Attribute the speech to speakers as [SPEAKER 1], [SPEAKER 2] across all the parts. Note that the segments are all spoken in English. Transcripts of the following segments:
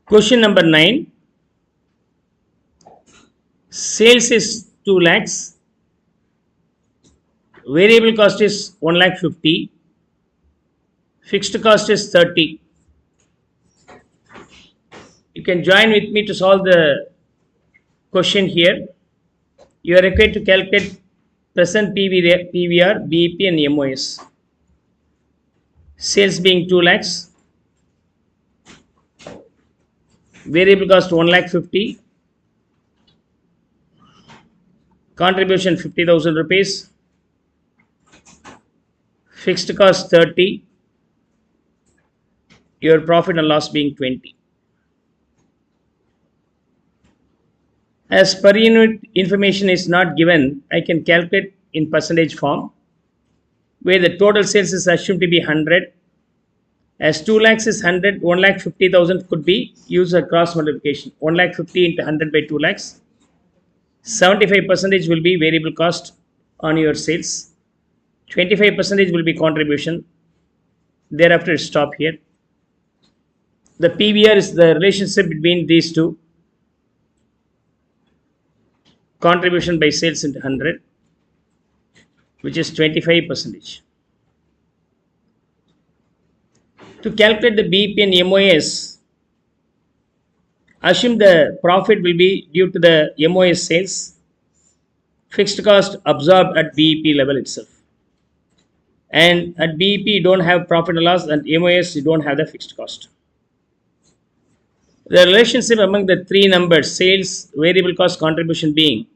[SPEAKER 1] Question number 9. Sales is 2 lakhs. Variable cost is 1 lakh 50. Fixed cost is 30. You can join with me to solve the question here. You are required to calculate present PVR, BEP and MOS. Sales being 2 lakhs. Variable cost 1 lakh 50. Contribution 50,000 rupees. Fixed cost 30. Your profit and loss being 20. As per unit information is not given, I can calculate in percentage form, where the total sales is assumed to be 100. As 2 lakhs is 100, 1 lakh 50,000 could be used as cross multiplication. 1 lakh 50 into 100 by 2 lakhs. 75% will be variable cost on your sales. 25% will be contribution. Thereafter stop here. The PVR is the relationship between these two. Contribution by sales into 100, which is 25%. To calculate the BEP and MOS, assume the profit will be due to the MOS sales. Fixed cost absorbed at BEP level itself. And at BEP you don't have profit and loss, and MOS you don't have the fixed cost. The relationship among the three numbers, sales, variable cost, contribution being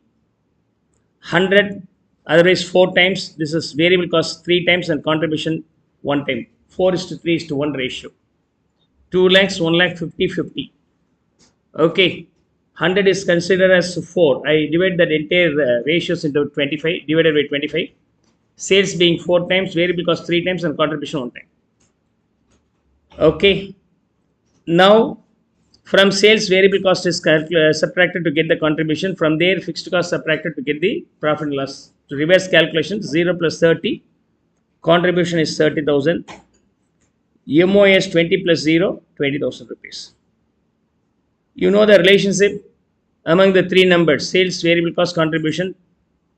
[SPEAKER 1] 100, otherwise 4 times. This is variable cost 3 times and contribution 1 time. 4:3:1 ratio. 2 lakhs, 1 lakh 50, 50. Okay. 100 is considered as 4. I divide that entire ratios into 25, divided by 25. Sales being 4 times, variable cost 3 times and contribution 1 time. Okay. Now, from sales, variable cost is subtracted to get the contribution. From there, fixed cost subtracted to get the profit and loss. To reverse calculation, 0 plus 30. Contribution is 30,000. MOS 20 plus 0, 20,000 rupees. You know the relationship among the three numbers, sales, variable cost, contribution,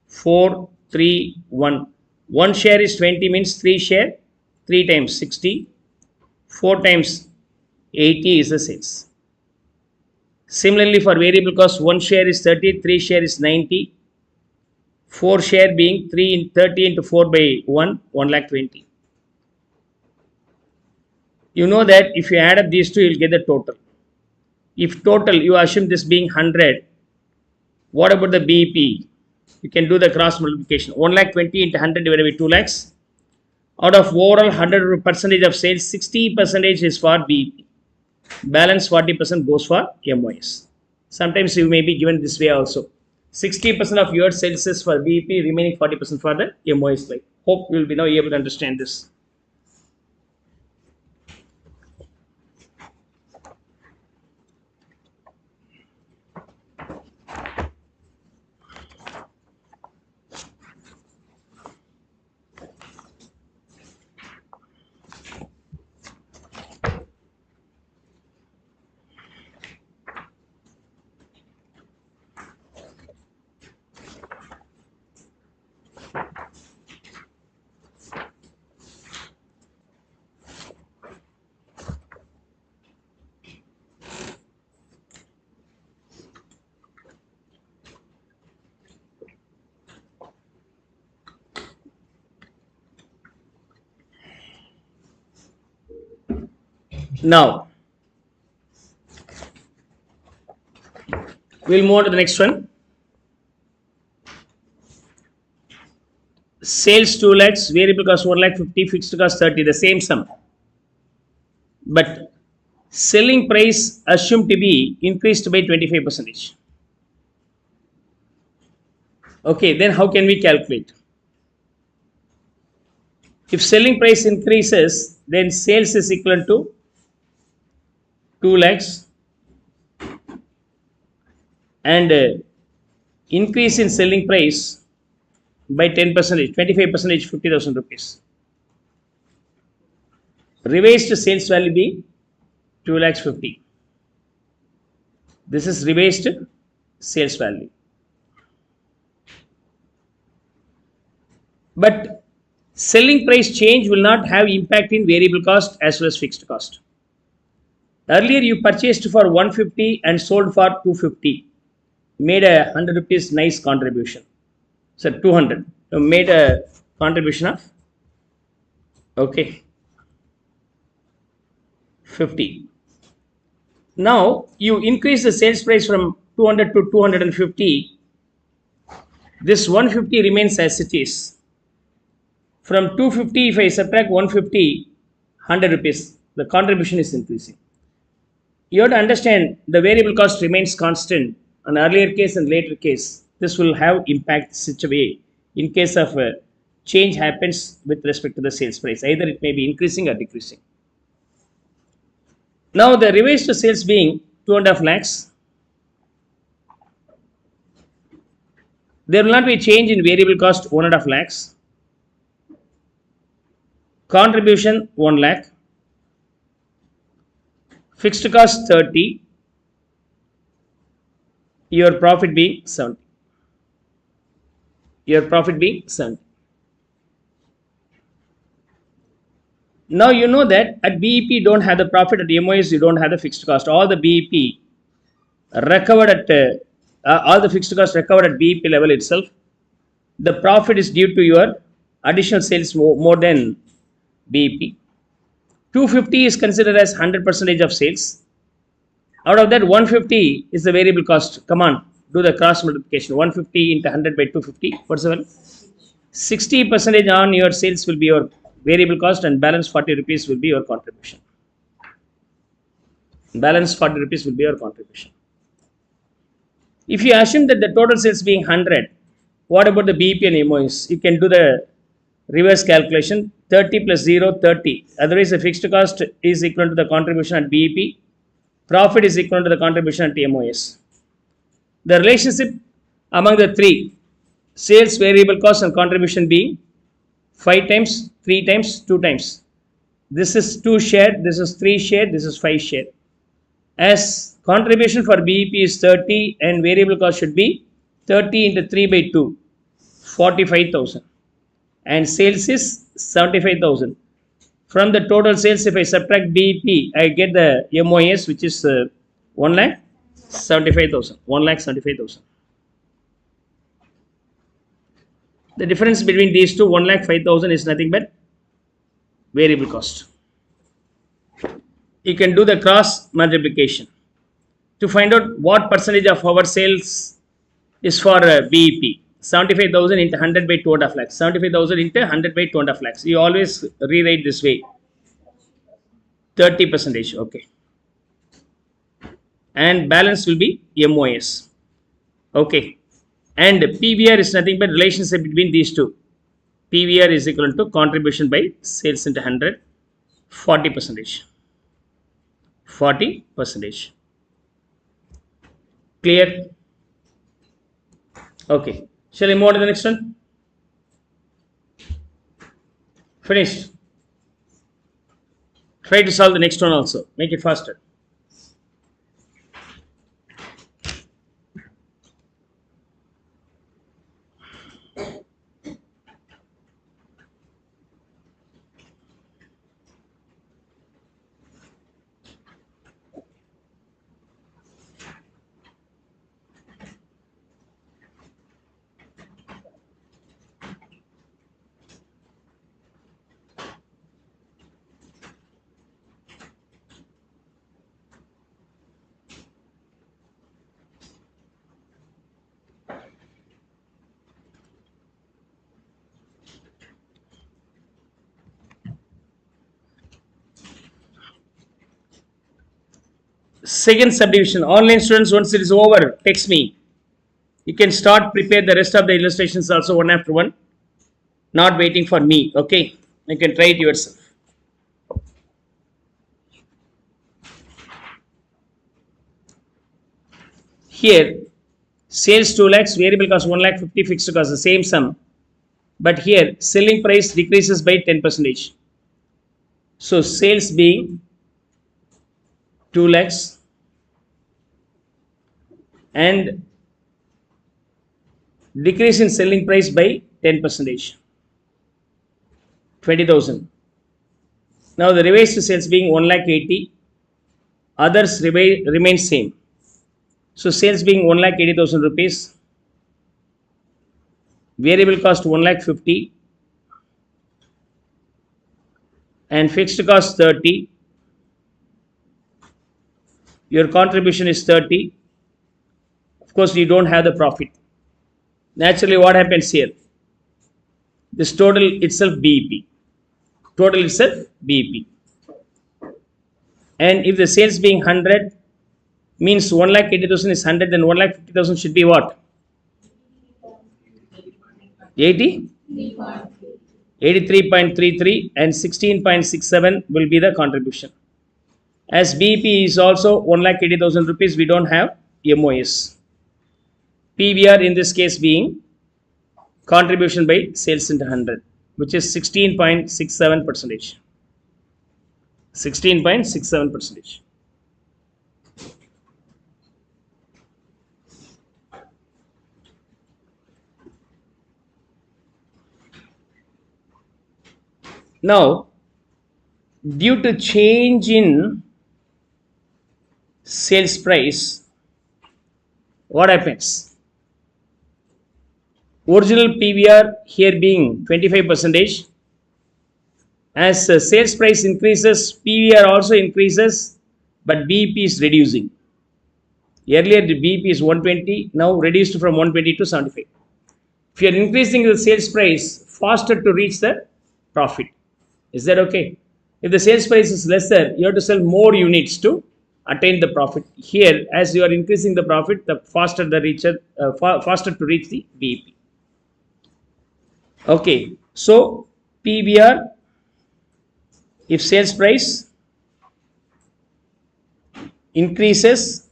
[SPEAKER 1] 4, 3, 1. 1 share is 20 means 3 share, 3 times 60. 4 times 80 is the sales. Similarly, for variable cost, 1 share is 30, 3 share is 90. 4 share being 30 into 4 by 1, 1 lakh 20. You know that if you add up these two, you will get the total. If total, you assume this being 100, what about the BEP? You can do the cross multiplication. 1 lakh 20 into 100 divided by 2 lakhs. Out of overall 100% of sales, 60% is for BEP. Balance 40% goes for MOS. Sometimes you may be given this way also. 60% of your sales is for BEP, remaining 40% for the MOS. Like, hope you will be now able to understand this. Now, we'll move on to the next one. Sales 2 lakhs, variable cost 1 lakh 50, fixed cost 30, the same sum. But selling price assumed to be increased by 25%. Okay, then how can we calculate? If selling price increases, then sales is equal to 2 lakhs and increase in selling price by 10%, 25%, 50,000 rupees. Revised sales value be 2 lakhs 50. This is revised sales value. But selling price change will not have impact in variable cost as well as fixed cost. Earlier you purchased for 150 and sold for 250. Made a 100 rupees nice contribution. So 200. You made a contribution of, okay, 50. Now you increase the sales price from 200 to 250. This 150 remains as it is. From 250, if I subtract 150, 100 rupees, the contribution is increasing. You have to understand the variable cost remains constant. An earlier case and later case, this will have impact such a way. In case of a change happens with respect to the sales price, either it may be increasing or decreasing. Now the revised sales being 2.5 lakhs, there will not be a change in variable cost 1.5 lakhs, contribution 1 lakh, fixed cost 30, your profit being 70. Your profit being 70. Now you know that at BEP you don't have the profit, at MOS you don't have the fixed cost. All the BEP recovered at all the fixed costs recovered at BEP level itself. The profit is due to your additional sales more than BEP. 250 is considered as 100% of sales. Out of that, 150 is the variable cost. Come on, do the cross multiplication. 150 into 100 by 250. What's the value? 60% on your sales will be your variable cost, and balance 40 rupees will be your contribution. Balance 40 rupees will be your contribution. If you assume that the total sales being 100, what about the BEP and MOS? You can do the reverse calculation. 30 plus 0, 30. Otherwise, the fixed cost is equal to the contribution at BEP. Profit is equal to the contribution at MOS. The relationship among the three, sales, variable cost and contribution being 5 times, 3 times, 2 times. This is 2 share, this is 3 share, this is 5 share. As contribution for BEP is 30 and variable cost should be 30 into 3 by 2, 45,000. And sales is 75,000. From the total sales, if I subtract BEP, I get the MOS, which is 1,75,000. 1,75,000. The difference between these two, 1,05,000, is nothing but variable cost. You can do the cross multiplication to find out what percentage of our sales is for BEP. 75,000 into 100 by 2.5 lakhs. 75,000 into 100 by 2.5 lakhs. You always rewrite this way. 30%. Okay. And balance will be MOS. Okay. And PVR is nothing but relationship between these two. PVR is equal to contribution by sales into 100. 40%. 40%. Clear? Okay. Shall I move on to the next one? Finished. Try to solve the next one also. Make it faster. Second subdivision. Online students, once it is over, text me. You can start prepare the rest of the illustrations also one after one. Not waiting for me. Okay. You can try it yourself. Here, sales 2 lakhs, variable cost 1 lakh 50, fixed cost the same sum. But here, selling price decreases by 10%. So, sales being 2 lakhs, and decrease in selling price by 10%, 20,000. Now the revised sales being 1,80,000, others remain same. So sales being 1,80,000 rupees, variable cost 1,50,000, and fixed cost 30. Your contribution is 30. Of course, you don't have the profit. Naturally, what happens here? This total itself BEP. Total itself BEP. And if the sales being 100 means 1,80,000 is 100, then 1,50,000 should be what? 80? 83.33 and 16.67 will be the contribution. As BEP is also 1,80,000 rupees, we don't have MOS. PVR in this case being contribution by sales into 100, which is 16.67%. 16.67%. Now, due to change in sales price, what happens? Original PVR here being 25%. As sales price increases, PVR also increases, but BEP is reducing. Earlier the BEP is 120, now reduced from 120 to 75. If you are increasing the sales price faster to reach the profit, is that okay? If the sales price is lesser, you have to sell more units to attain the profit. Here, as you are increasing the profit, the faster faster to reach the BEP. Okay, so PVR, if sales price increases,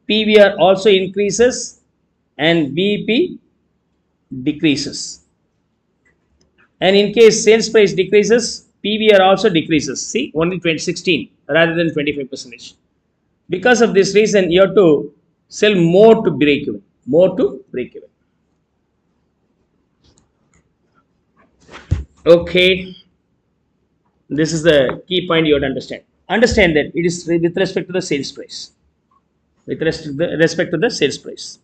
[SPEAKER 1] PVR also increases and BEP decreases. And in case sales price decreases, PVR also decreases. See, only 16 rather than 25%. Because of this reason, you have to sell more to break even. More to break even. Okay. This is the key point you have to understand. Understand that it is with respect to the sales price. With respect to the sales price.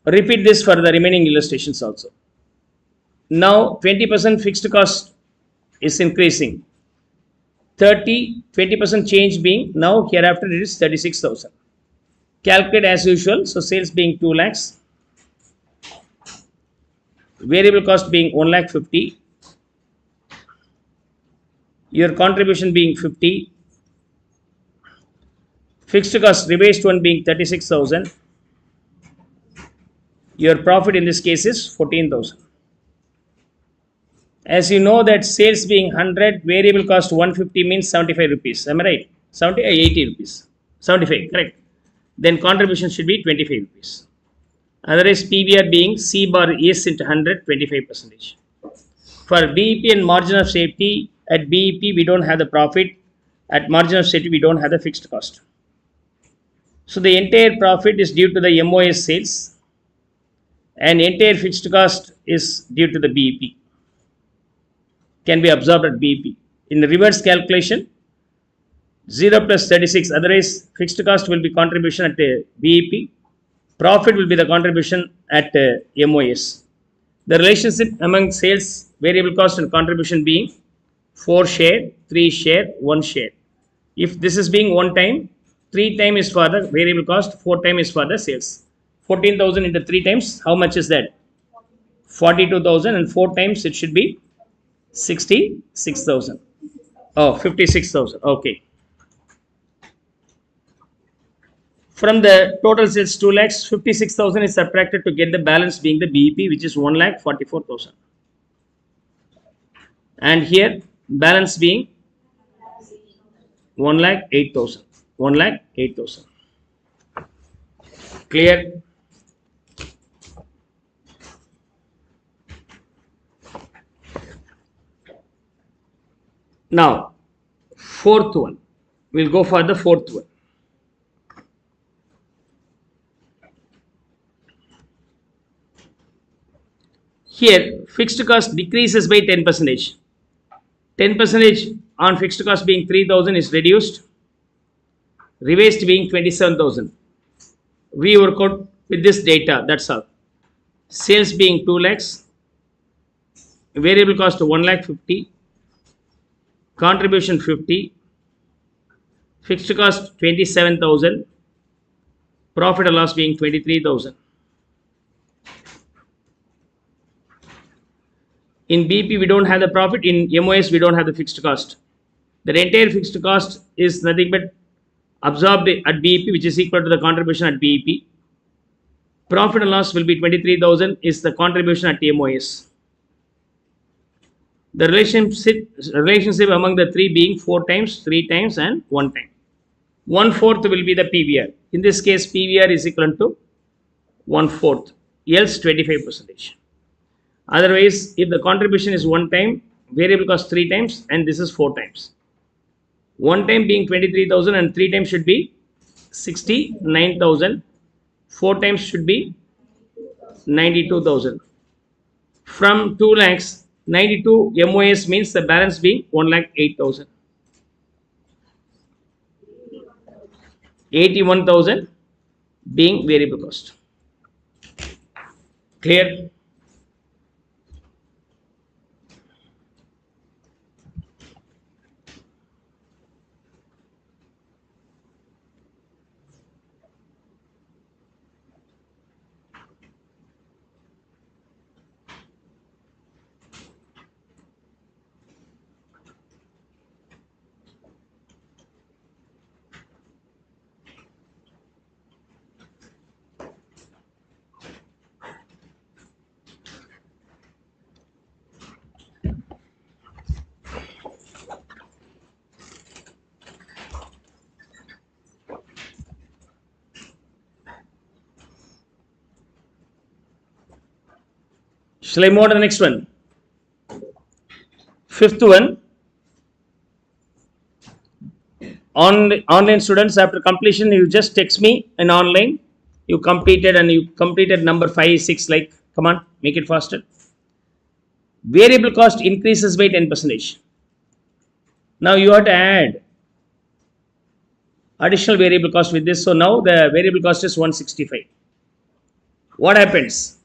[SPEAKER 1] Repeat this for the remaining illustrations also. Now 20% fixed cost is increasing. 20% change being now hereafter it is 36,000. Calculate as usual. So sales being 2 lakhs. Variable cost being 1,50,000. Your contribution being 50. Fixed cost revised one being 36,000. Your profit in this case is 14,000. As you know that sales being 100, variable cost 150 means 75 rupees. Am I right? 70 or 80 rupees. 75, correct. Then contribution should be 25 rupees. Otherwise, PVR being C bar S into 100, 25%. For BEP and margin of safety, at BEP we don't have the profit. At margin of safety we don't have the fixed cost. So the entire profit is due to the MOS sales and entire fixed cost is due to the BEP. Can be absorbed at BEP. In the reverse calculation, 0 plus 36, otherwise fixed cost will be contribution at BEP, profit will be the contribution at MOS. The relationship among sales, variable cost and contribution being 4 share, 3 share, 1 share. If this is being 1 time, 3 times is for the variable cost, 4 times is for the sales. 14,000 into 3 times, how much is that? 42,000 and 4 times it should be 66,000. Oh, 56,000. Okay. From the total sales 2 lakhs, 56,000 is subtracted to get the balance being the BEP, which is 1,44,000. And here balance being 1,08,000. 1,08,000. Clear? Now, fourth one. We'll go for the fourth one. Here fixed cost decreases by 10 percentage. 10 percentage on fixed cost being 3000 is reduced, revised being 27,000. We work out with this data, that's all. Sales being 2 lakhs, variable cost 1 lakh 50, contribution 50, fixed cost 27,000, profit or loss being 23,000. In BP we don't have the profit, in MOS we don't have the fixed cost. The entire fixed cost is nothing but absorbed at BEP, which is equal to the contribution at BEP. Profit and loss will be 23,000 is the contribution at MOS. The relationship among the three being 4 times, 3 times and 1 time. 1/4 will be the PVR. In this case, PVR is equal to 1/4, else 25%. Otherwise, if the contribution is 1 time, variable cost 3 times, and this is 4 times. 1 time being 23,000 and 3 times should be 69,000. 4 times should be 92,000. From 2 lakhs, 92 MOS means the balance being 1,08,000. 81,000 being variable cost. Clear? Shall I move on to the next one? Fifth one. Online students, after completion, you just text me in online. You completed and you completed number 5, 6. Like, come on, make it faster. Variable cost increases by 10%. Now you have to add additional variable cost with this. So now the variable cost is 165. What happens?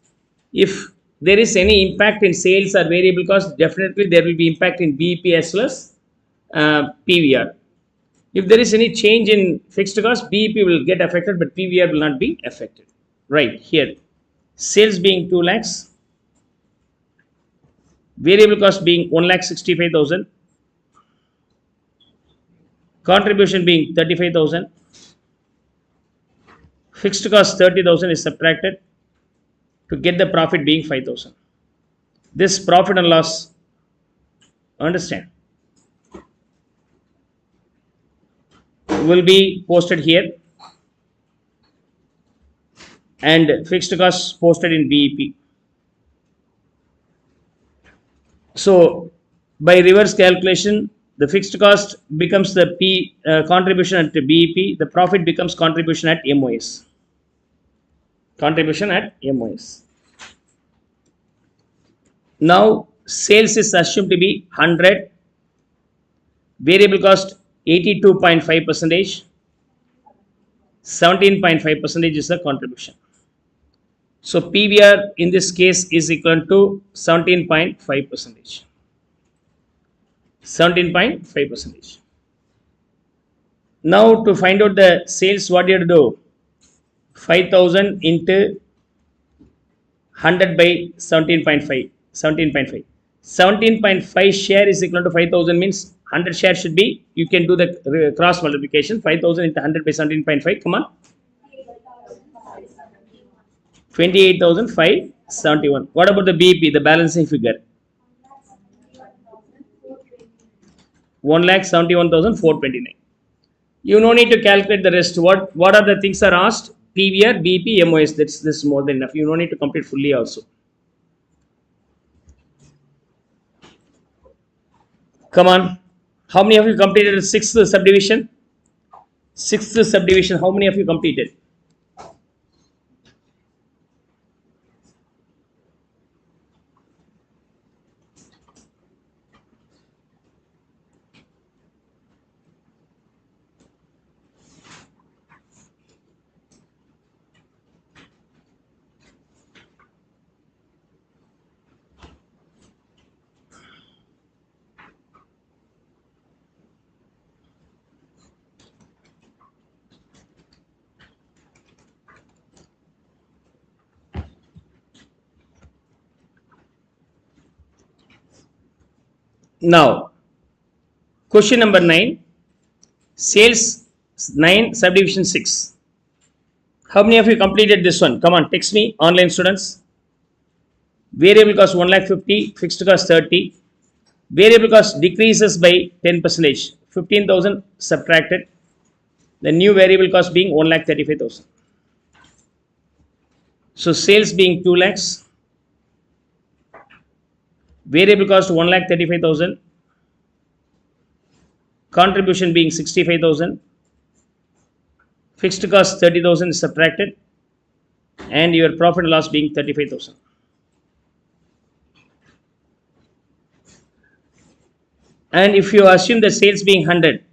[SPEAKER 1] If there is any impact in sales or variable cost, definitely there will be impact in BEP as well as PVR. If there is any change in fixed cost, BEP will get affected, but PVR will not be affected. Right here, sales being 2 lakhs, variable cost being 1,65,000, contribution being 35,000, fixed cost 30,000 is subtracted to get the profit being 5,000. This profit and loss, understand, will be posted here, and fixed costs posted in BEP. So by reverse calculation, the fixed cost becomes the contribution at BEP, the profit becomes contribution at MOS. Contribution at MOS. Now sales is assumed to be 100, variable cost 82.5%, 17.5% is the contribution. So PVR in this case is equal to 17.5%. 17.5%. Now to find out the sales, what you have to do? 5,000 into 100 by 17.5. 17.5 share is equal to 5,000 means 100 share should be, you can do the cross multiplication. 5,000 into 100 by 17.5, come on. 28,571. What about the BEP, the balancing figure? 1,71,429. You no need to calculate the rest. What are the things are asked? PVR, BEP, MOS. This is more than enough. You no need to complete fully also. Come on. How many of you completed the 6th subdivision? 6th subdivision. How many of you completed? Now, question number 9, sales 9, subdivision 6. How many of you completed this one? Come on, text me, online students. Variable cost 1,50,000, fixed cost 30. Variable cost decreases by 10%, 15,000 subtracted. The new variable cost being 1,35,000. So sales being 2 lakhs, variable cost 1,35,000, contribution being 65,000, fixed cost 30,000 is subtracted, and your profit and loss being 35,000. And if you assume the sales being 100,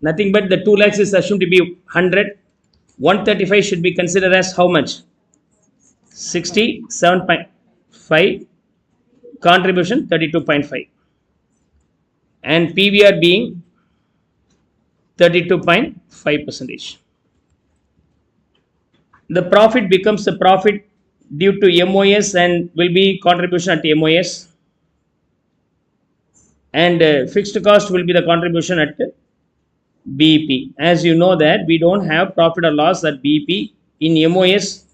[SPEAKER 1] nothing but the 2 lakhs is assumed to be 100, 135 should be considered as how much? 67.5, contribution 32.5, and PVR being 32.5%. The profit becomes the profit due to MOS and will be contribution at MOS, and fixed cost will be the contribution at BEP. As you know that we don't have profit or loss at BEP. In MOS,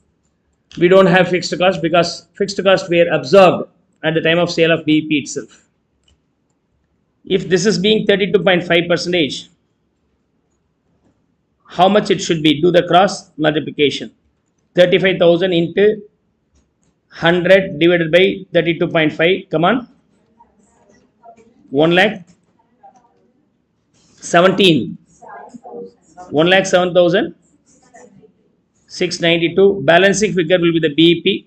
[SPEAKER 1] we don't have fixed cost because fixed cost were absorbed at the time of sale of BEP itself. If this is being 32.5%, how much it should be? Do the cross multiplication. 35,000 into 100 divided by 32.5. Come on. 1,17,000. 1,07,692. Balancing figure will be the BEP.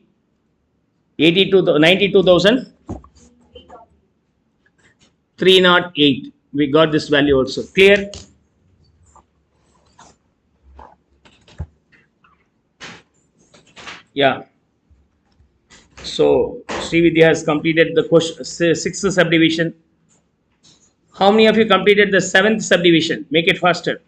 [SPEAKER 1] 92,308. We got this value also. Clear? Yeah. So Srividya has completed the question, 6th subdivision. How many of you completed the 7th subdivision? Make it faster.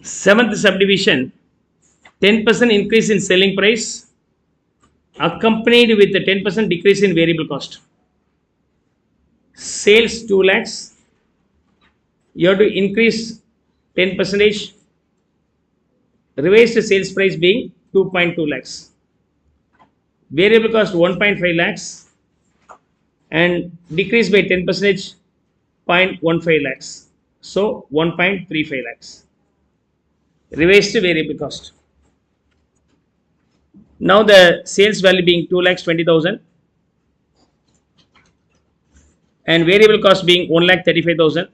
[SPEAKER 1] Seventh subdivision, 10% increase in selling price accompanied with a 10% decrease in variable cost. Sales 2 lakhs, you have to increase 10%, revised sales price being 2.2 lakhs. Variable cost 1.5 lakhs and decrease by 10%, 0.15 lakhs. So 1.35 lakhs. Revised variable cost. Now the sales value being 2,20,000 and variable cost being 1,35,000.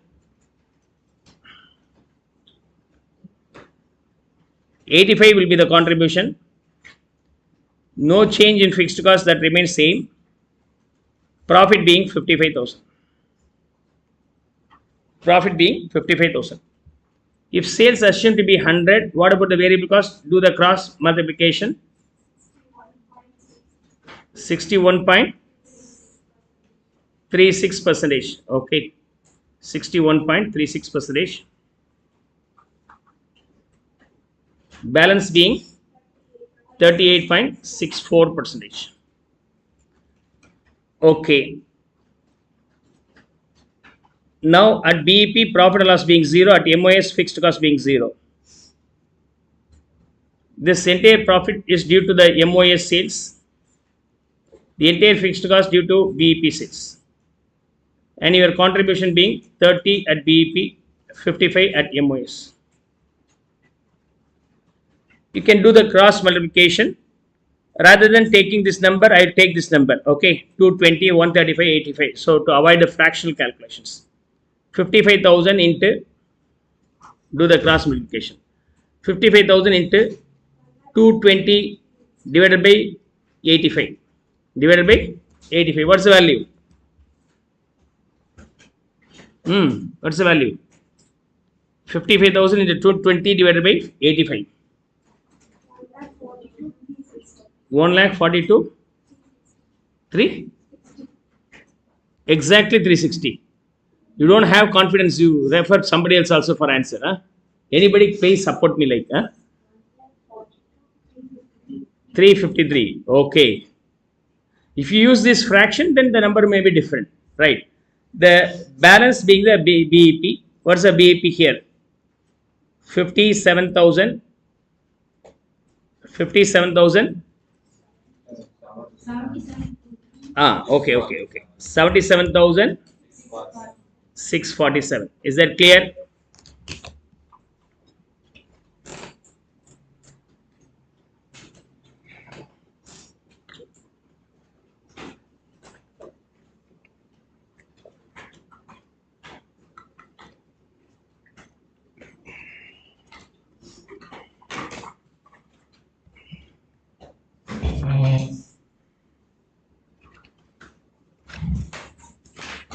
[SPEAKER 1] 85 will be the contribution. No change in fixed cost, that remains same. Profit being 55,000. Profit being 55,000. If sales assumed to be 100, what about the variable cost? Do the cross multiplication. 61.36%. Okay. 61.36%. Balance being 38.64%. Okay. Now at BEP, profit and loss being 0, at MOS, fixed cost being 0. This entire profit is due to the MOS sales. The entire fixed cost due to BEP sales. And your contribution being 30 at BEP, 55 at MOS. You can do the cross multiplication. Rather than taking this number, I will take this number. Okay, 220, 135, 85. So to avoid the fractional calculations. 55,000 into, do the cross multiplication, 55,000 into 220 divided by 85 divided by 85. What's the value? What's the value? 55,000 into 220 divided by 85. 1,42,360. 3? Exactly 360. You don't have confidence, you refer somebody else also for answer. Huh? Anybody please support me like 353. Okay. If you use this fraction, then the number may be different, right? The balance being the BEP. What's the BEP here? 57,000. 57,000. Okay. 77,647. Is that clear?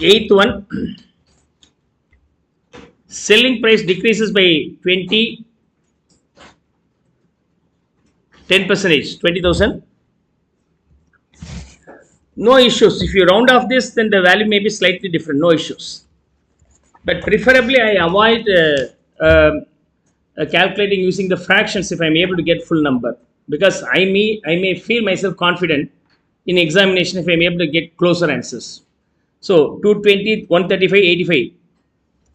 [SPEAKER 1] Eighth one, selling price decreases by 10 percentage, 20,000. No issues. If you round off this, then the value may be slightly different. No issues. But preferably, I avoid calculating using the fractions if I'm able to get full number, because I may feel myself confident in examination if I'm able to get closer answers. So 220, 135, 85.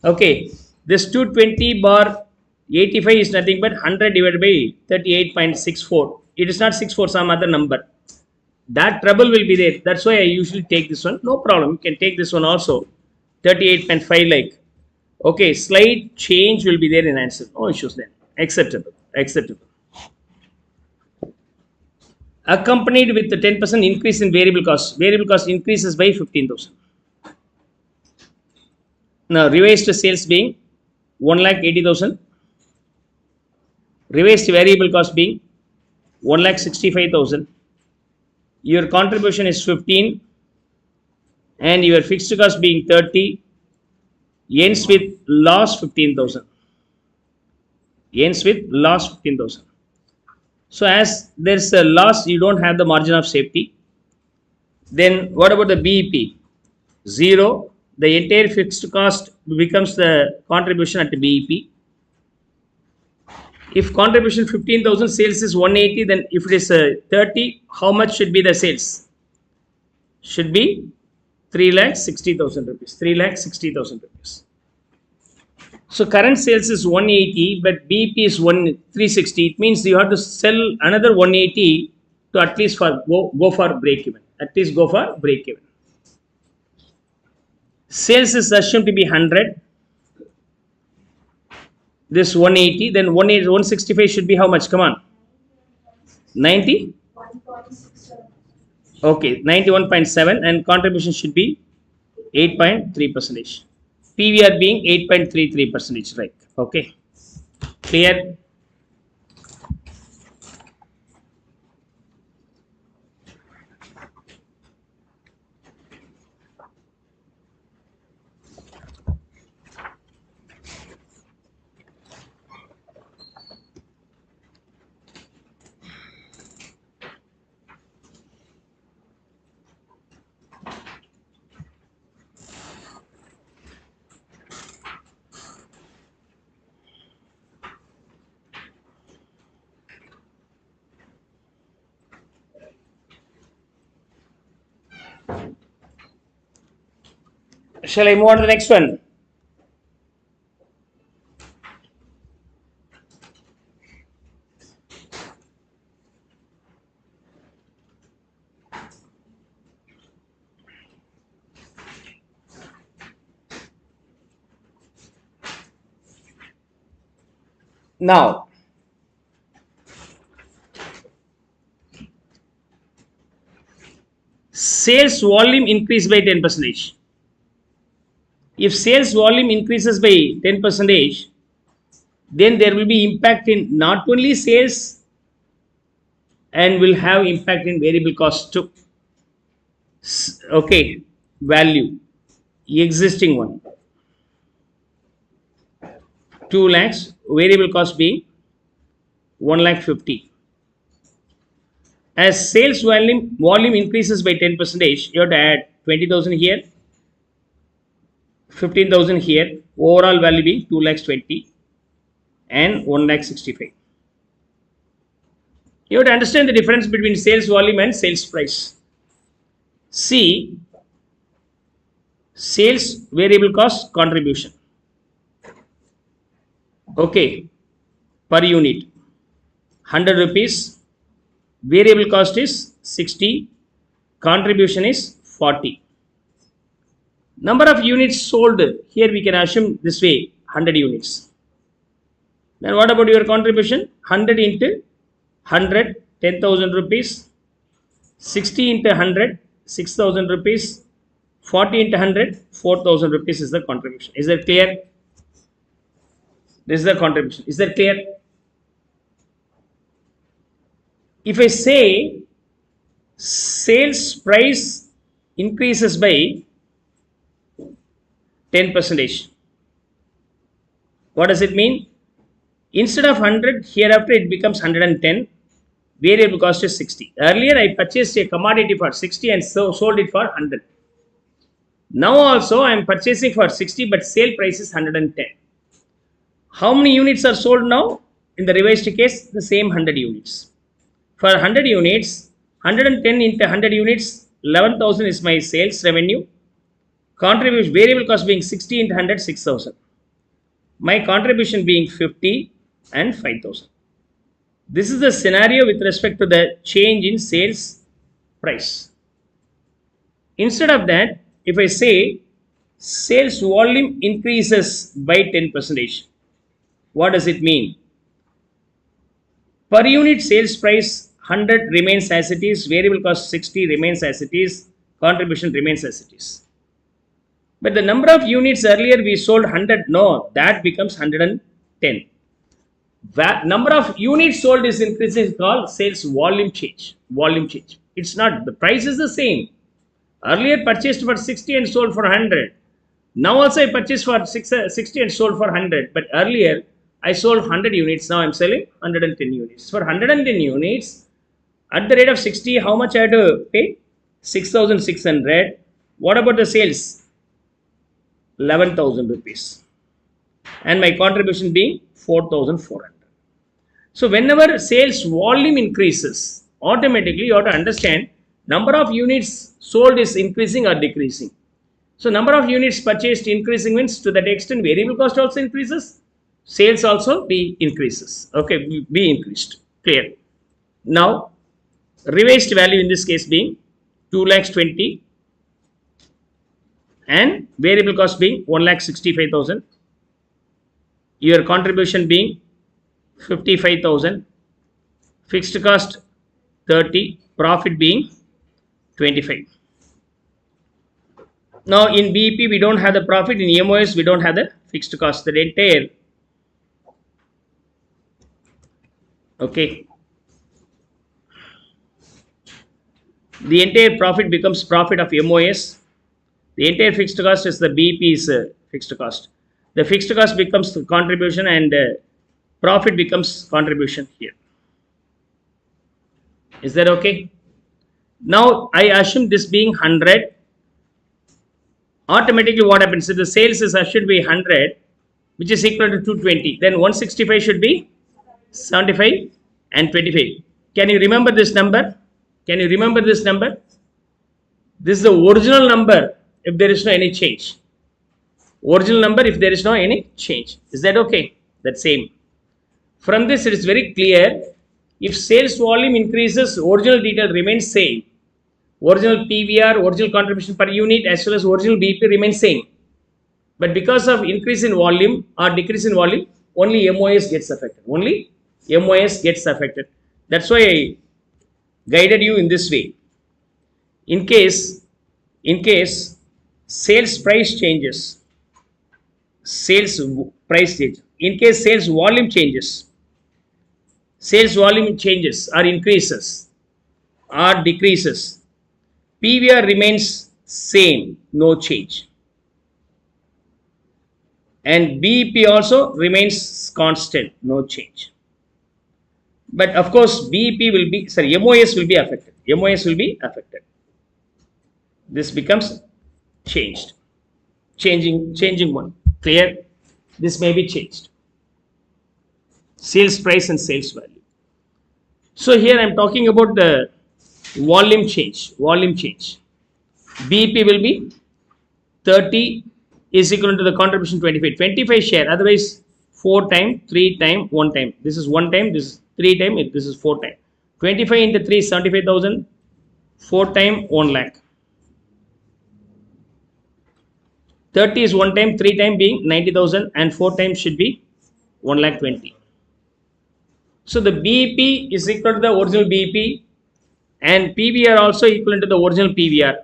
[SPEAKER 1] Okay, this 220 bar 85 is nothing but 100 divided by 38.64. It is not 64, some other number. That trouble will be there. That's why I usually take this one. No problem. You can take this one also. 38.5 like. Okay, slight change will be there in answer. No issues then. Acceptable. Acceptable. Accompanied with the 10% increase in variable cost. Variable cost increases by 15,000. Now, revised sales being 1,80,000. Revised variable cost being 1,65,000. Your contribution is 15 and your fixed cost being 30, ends with loss 15,000. Ends with loss 15,000. So as there's a loss, you don't have the margin of safety. Then what about the BEP? 0. The entire fixed cost becomes the contribution at the BEP. If contribution 15,000, sales is 180, then if it is 30, how much should be the sales? Should be 3,60,000 rupees. 3,60,000 rupees. So current sales is 180, but BEP is 360. It means you have to sell another 180 to at least go for break even. At least go for break even. Sales is assumed to be 100. This 180, then 165 should be how much? Come on. 90? Okay, 91.7, and contribution should be 8.3 percentage. PVR being 8.33 percentage, right? Okay, clear? Shall I move on to the next one? Now, sales volume increased by 10 percentage. If sales volume increases by 10 percentage, then there will be impact in not only sales and will have impact in variable cost too. Okay, value, existing one, 2 lakhs, variable cost being 1 lakh 50. As sales volume increases by 10 percentage, you have to add 20,000 here, 15,000 here, overall value being 2 lakhs 20 and 1 lakh 65. You have to understand the difference between sales volume and sales price. See, sales variable cost contribution. Okay, per unit, 100 rupees, variable cost is 60, contribution is 40. Number of units sold, here we can assume this way, 100 units. Then what about your contribution? 100 into 100, 10,000 rupees. 60 into 100, 6,000 rupees. 40 into 100, 4,000 rupees is the contribution. Is that clear? This is the contribution. Is that clear? If I say sales price increases by 10 percentage, what does it mean? Instead of 100, hereafter it becomes 110. Variable cost is 60. Earlier I purchased a commodity for 60 and sold it for 100. Now also I am purchasing for 60 but sale price is 110. How many units are sold now? In the revised case, the same 100 units. For 100 units, 110 into 100 units, 11,000 is my sales revenue. Contribution variable cost being 60 into 100, 6,000. My contribution being 50 and 5,000. This is the scenario with respect to the change in sales price. Instead of that, if I say sales volume increases by 10 percentage, what does it mean? Per unit sales price 100 remains as it is, variable cost 60 remains as it is, contribution remains as it is. But the number of units earlier we sold 100, no, that becomes 110. Number of units sold is increasing, called sales volume change. Volume change. It's not, the price is the same. Earlier purchased for 60 and sold for 100. Now also I purchased for 60 and sold for 100. But earlier I sold 100 units. Now I am selling 110 units. For 110 units, at the rate of 60, how much I have to pay? 6,600. What about the sales? 11,000 rupees. And my contribution being 4,400. So whenever sales volume increases, automatically you have to understand number of units sold is increasing or decreasing. So number of units purchased increasing means to that extent variable cost also increases, sales also be increases. Okay, be increased. Clear. Now revised value in this case being 2 lakhs 20 and variable cost being 1 lakh 65,000. Your contribution being 55,000, fixed cost 30, profit being 25. Now in BEP we don't have the profit, in MOS we don't have the fixed cost. The entire, okay, the entire profit becomes profit of MOS. The entire fixed cost is the BEP's fixed cost. The fixed cost becomes the contribution and profit becomes contribution here. Is that okay? Now I assume this being 100. Automatically what happens? If the sales is should be 100, which is equal to 220, then 165 should be 75 and 25. Can you remember this number? Can you remember this number? This is the original number if there is no any change. Original number if there is no any change. Is that okay? That same. From this it is very clear, if sales volume increases, original detail remains same. Original PVR, original contribution per unit as well as original BP remains same. But because of increase in volume or decrease in volume, only MOS gets affected. Only MOS gets affected. That's why I guided you in this way. In case sales price changes, in case sales volume changes or increases, or decreases, PVR remains same, no change. And BEP also remains constant, no change. But of course, BEP will be, sorry, MOS will be affected. MOS will be affected. This becomes changed. Changing one. Clear? This may be changed. Sales price and sales value. So here I am talking about the volume change. Volume change. BEP will be 30 is equal to the contribution 25. 25 share. Otherwise, 4 time, 3 time, 1 time. This is 1 time. This is 3 time. This is 4 time. 25 into 3 is 75,000. 4 time 1 lakh. 30 is 1 time. 3 time being 90,000 and 4 times should be 1 lakh 20. So the BEP is equal to the original BEP and PVR also equivalent to the original PVR.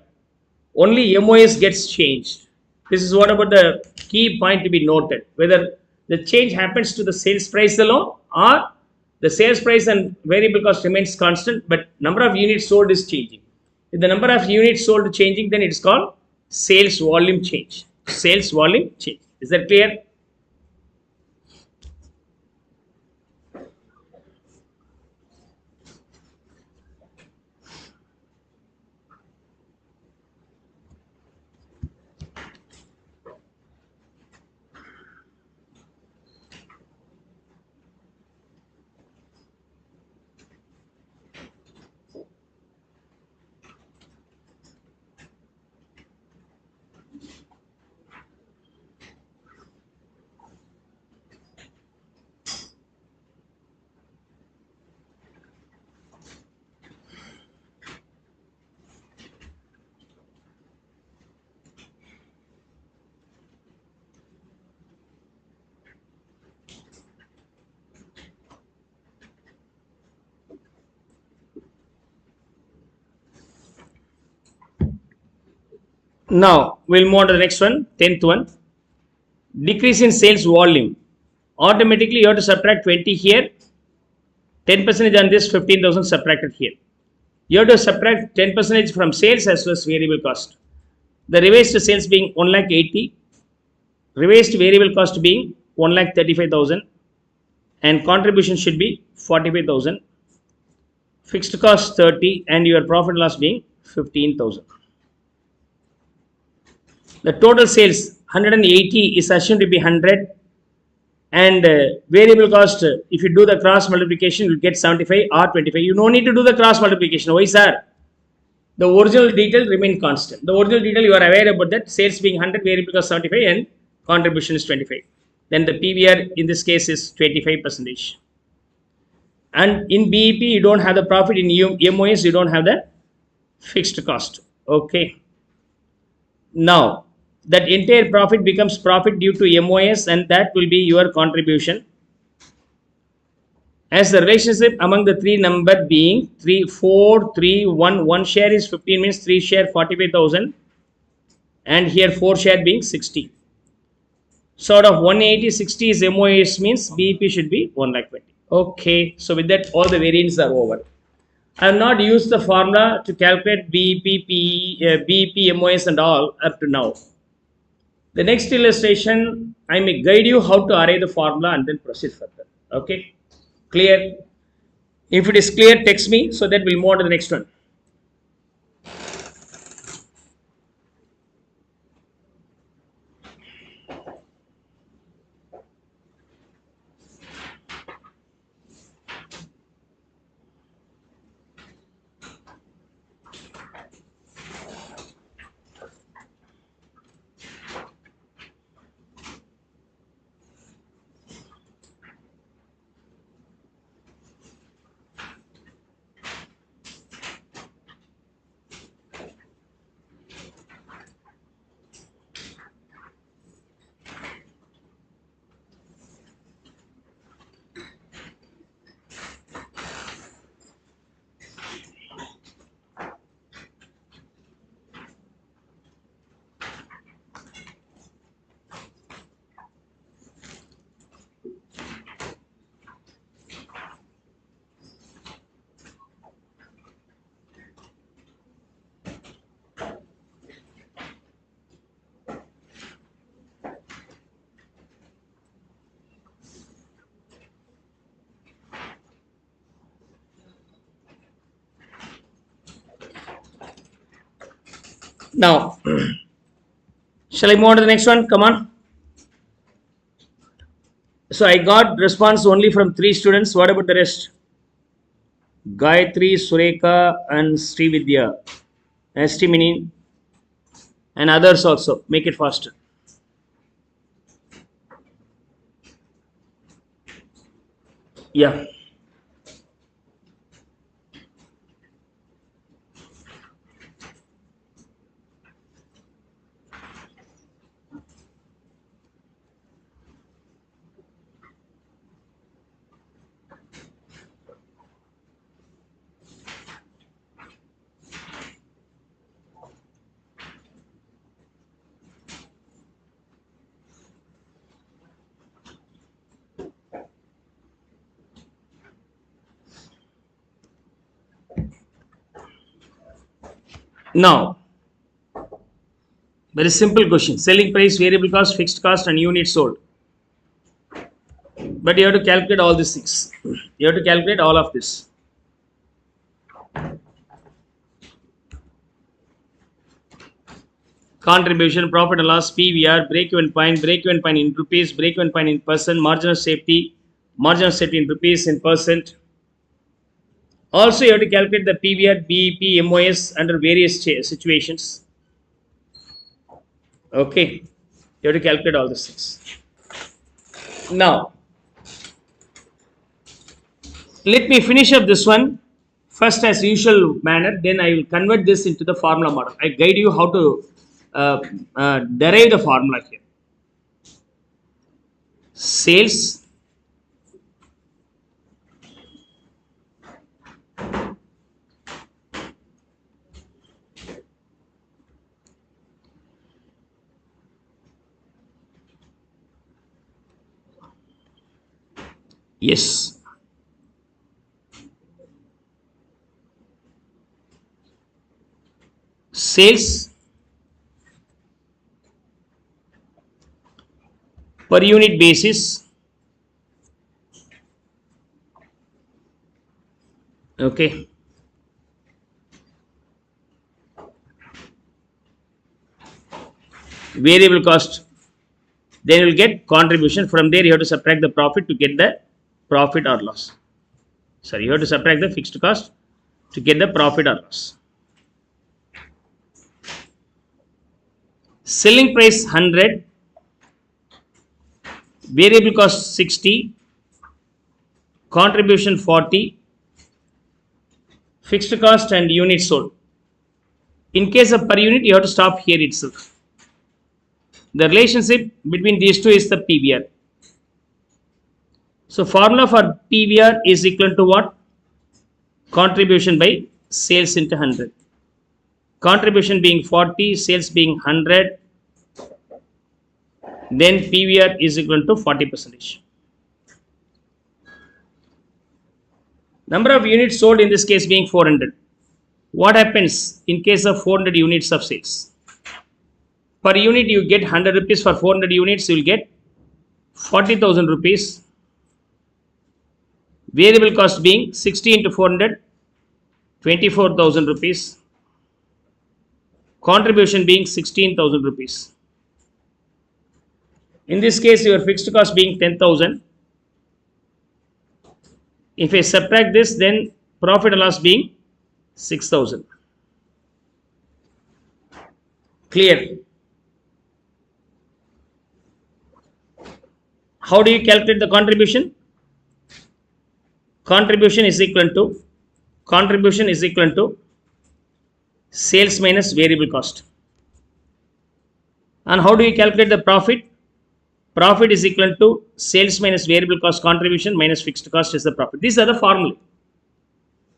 [SPEAKER 1] Only MOS gets changed. This is what about the key point to be noted. Whether the change happens to the sales price alone or the sales price and variable cost remains constant, but number of units sold is changing. If the number of units sold is changing, then it's called sales volume change. Sales volume change. Is that clear? Now we'll move on to the next one, 10th one. Decrease in sales volume. Automatically you have to subtract 20 here, 10% on this, 15,000 subtracted here. You have to subtract 10% from sales as well as variable cost. The revised sales being 1 lakh 80, revised variable cost being 1 lakh 35,000, and contribution should be 45,000. Fixed cost 30, and your profit loss being 15,000. The total sales 180 is assumed to be 100, and variable cost, if you do the cross multiplication, you will get 75 or 25. You no need to do the cross multiplication. Why, sir? The original detail remain constant. The original detail you are aware about that, sales being 100, variable cost 75 and contribution is 25. Then the PVR in this case is 25%. And in BEP you don't have the profit, in MOS you don't have the fixed cost. Okay. Now that entire profit becomes profit due to MOS, and that will be your contribution. As the relationship among the three number being 3, 4, 3, 1, 1 share is 15 means 3 share 45,000, and here 4 share being 60. So out of 180, 60 is MOS means BEP should be 1 lakh 20. Okay, so with that all the variants are over. I have not used the formula to calculate BEP, BEP, MOS and all up to now. The next illustration, I may guide you how to array the formula and then proceed further. Okay, clear? If it is clear, text me so that we'll move on to the next one. Now, shall I move on to the next one? Come on. So I got response only from 3 students. What about the rest? Gayatri, Sureka, and Srividya, Estimini, and others also. Make it faster. Yeah. Now, very simple question. Selling price, variable cost, fixed cost, and unit sold. But you have to calculate all these things. You have to calculate all of this. Contribution, profit and loss, PVR, break even point in rupees, break even point in percent, marginal safety in rupees in percent. Also, you have to calculate the PVR, BEP, MOS under various situations. Okay, you have to calculate all these things. Now, let me finish up this one first as usual manner. Then I will convert this into the formula model. I guide you how to derive the formula here. Sales, yes, sales per unit basis. Okay, variable cost, then you will get contribution. From there you have to subtract the profit to get the profit or loss. Sorry, you have to subtract the fixed cost to get the profit or loss. Selling price 100, variable cost 60, contribution 40, fixed cost and unit sold. In case of per unit, you have to stop here itself. The relationship between these two is the PVR. So formula for PVR is equal to what? Contribution by sales into 100. Contribution being 40, sales being 100, then PVR is equal to 40%. Number of units sold in this case being 400. What happens in case of 400 units of sales? Per unit you get 100 rupees. For 400 units you will get 40,000 rupees. Variable cost being 60 into 400, 24,000 rupees. Contribution being 16,000 rupees. In this case your fixed cost being 10,000. If I subtract this, then profit and loss being 6,000. Clear? How do you calculate the contribution? Contribution is equal to sales minus variable cost. And how do you calculate the profit? Profit is equal to sales minus variable cost, contribution minus fixed cost is the profit. These are the formulae.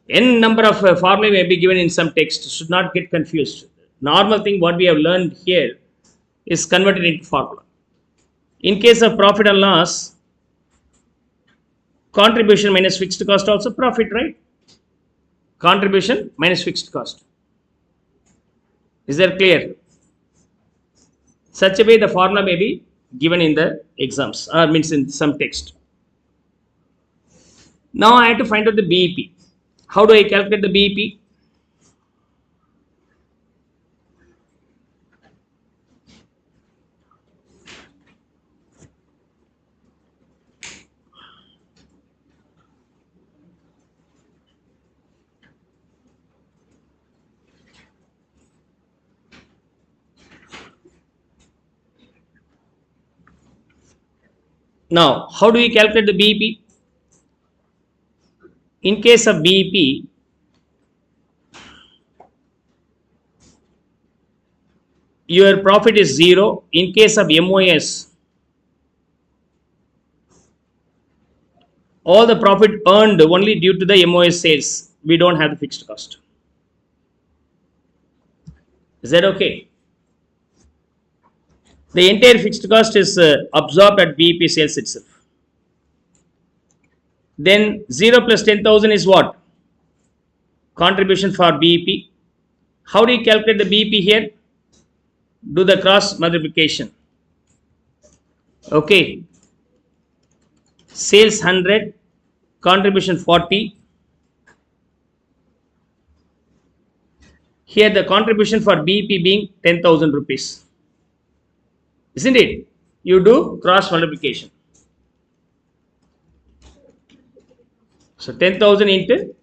[SPEAKER 1] N number of formulae may be given in some text. Should not get confused. Normal thing what we have learned here is converted into formula. In case of profit and loss, contribution minus fixed cost also profit, right? Contribution minus fixed cost. Is that clear? Such a way the formula may be given in the exams or means in some text. Now I have to find out the BEP. How do I calculate the BEP? Now, how do we calculate the BEP? In case of BEP, your profit is 0. In case of MOS, all the profit earned only due to the MOS sales. We don't have the fixed cost. Is that okay? The entire fixed cost is absorbed at BEP sales itself. Then 0 plus 10,000 is what? Contribution for BEP. How do you calculate the BEP here? Do the cross multiplication. Okay. Sales 100, contribution 40. Here the contribution for BEP being 10,000 rupees. Isn't it? You do cross multiplication. So 10,000 into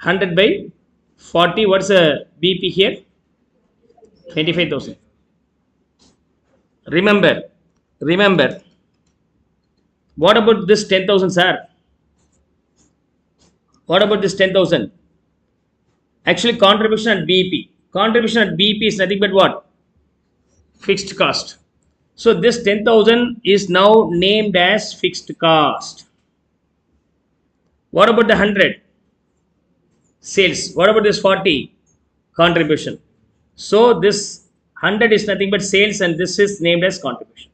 [SPEAKER 1] 100 by 40. What's the BEP here? 25,000. Remember. What about this 10,000, sir? What about this 10,000? Actually, contribution at BEP. Contribution at BEP is nothing but what? Fixed cost. So this 10,000 is now named as fixed cost. What about the 100? Sales. What about this 40? Contribution. So this 100 is nothing but sales and this is named as contribution.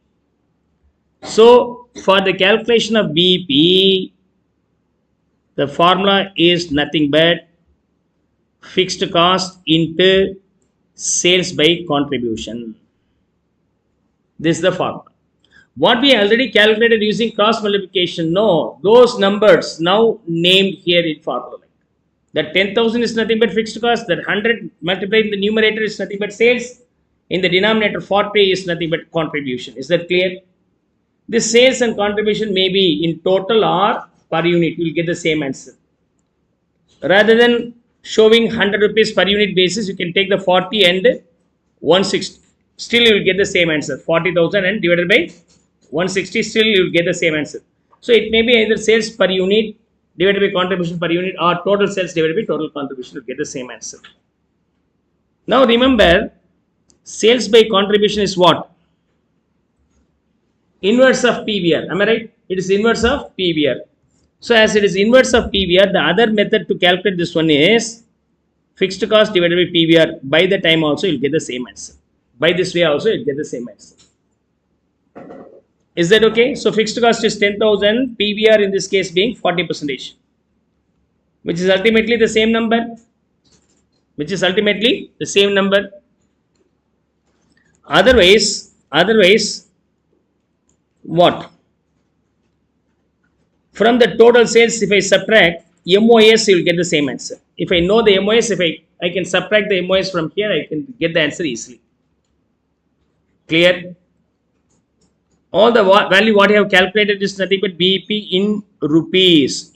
[SPEAKER 1] So for the calculation of BEP, the formula is nothing but fixed cost into sales by contribution. This is the formula. What we already calculated using cross multiplication, no, those numbers now named here in formula. That 10,000 is nothing but fixed cost, that 100 multiplied in the numerator is nothing but sales, in the denominator 40 is nothing but contribution. Is that clear? This sales and contribution may be in total or per unit, you will get the same answer. Rather than showing 100 rupees per unit basis, you can take the 40 and 160. Still you will get the same answer. 40,000 and divided by 160, still you will get the same answer. So it may be either sales per unit divided by contribution per unit or total sales divided by total contribution to get the same answer. Now remember, sales by contribution is what? Inverse of PVR. Am I right? It is inverse of PVR. So as it is inverse of PVR, the other method to calculate this one is fixed cost divided by PVR. By the time also you will get the same answer. By this way also you will get the same answer. Is that okay? So fixed cost is 10,000, PVR in this case being 40%, which is ultimately the same number. Otherwise, what? From the total sales, if I subtract MOS, you will get the same answer. If I know the MOS, if I can subtract the MOS from here, I can get the answer easily. Clear? All the value what I have calculated is nothing but BEP in rupees.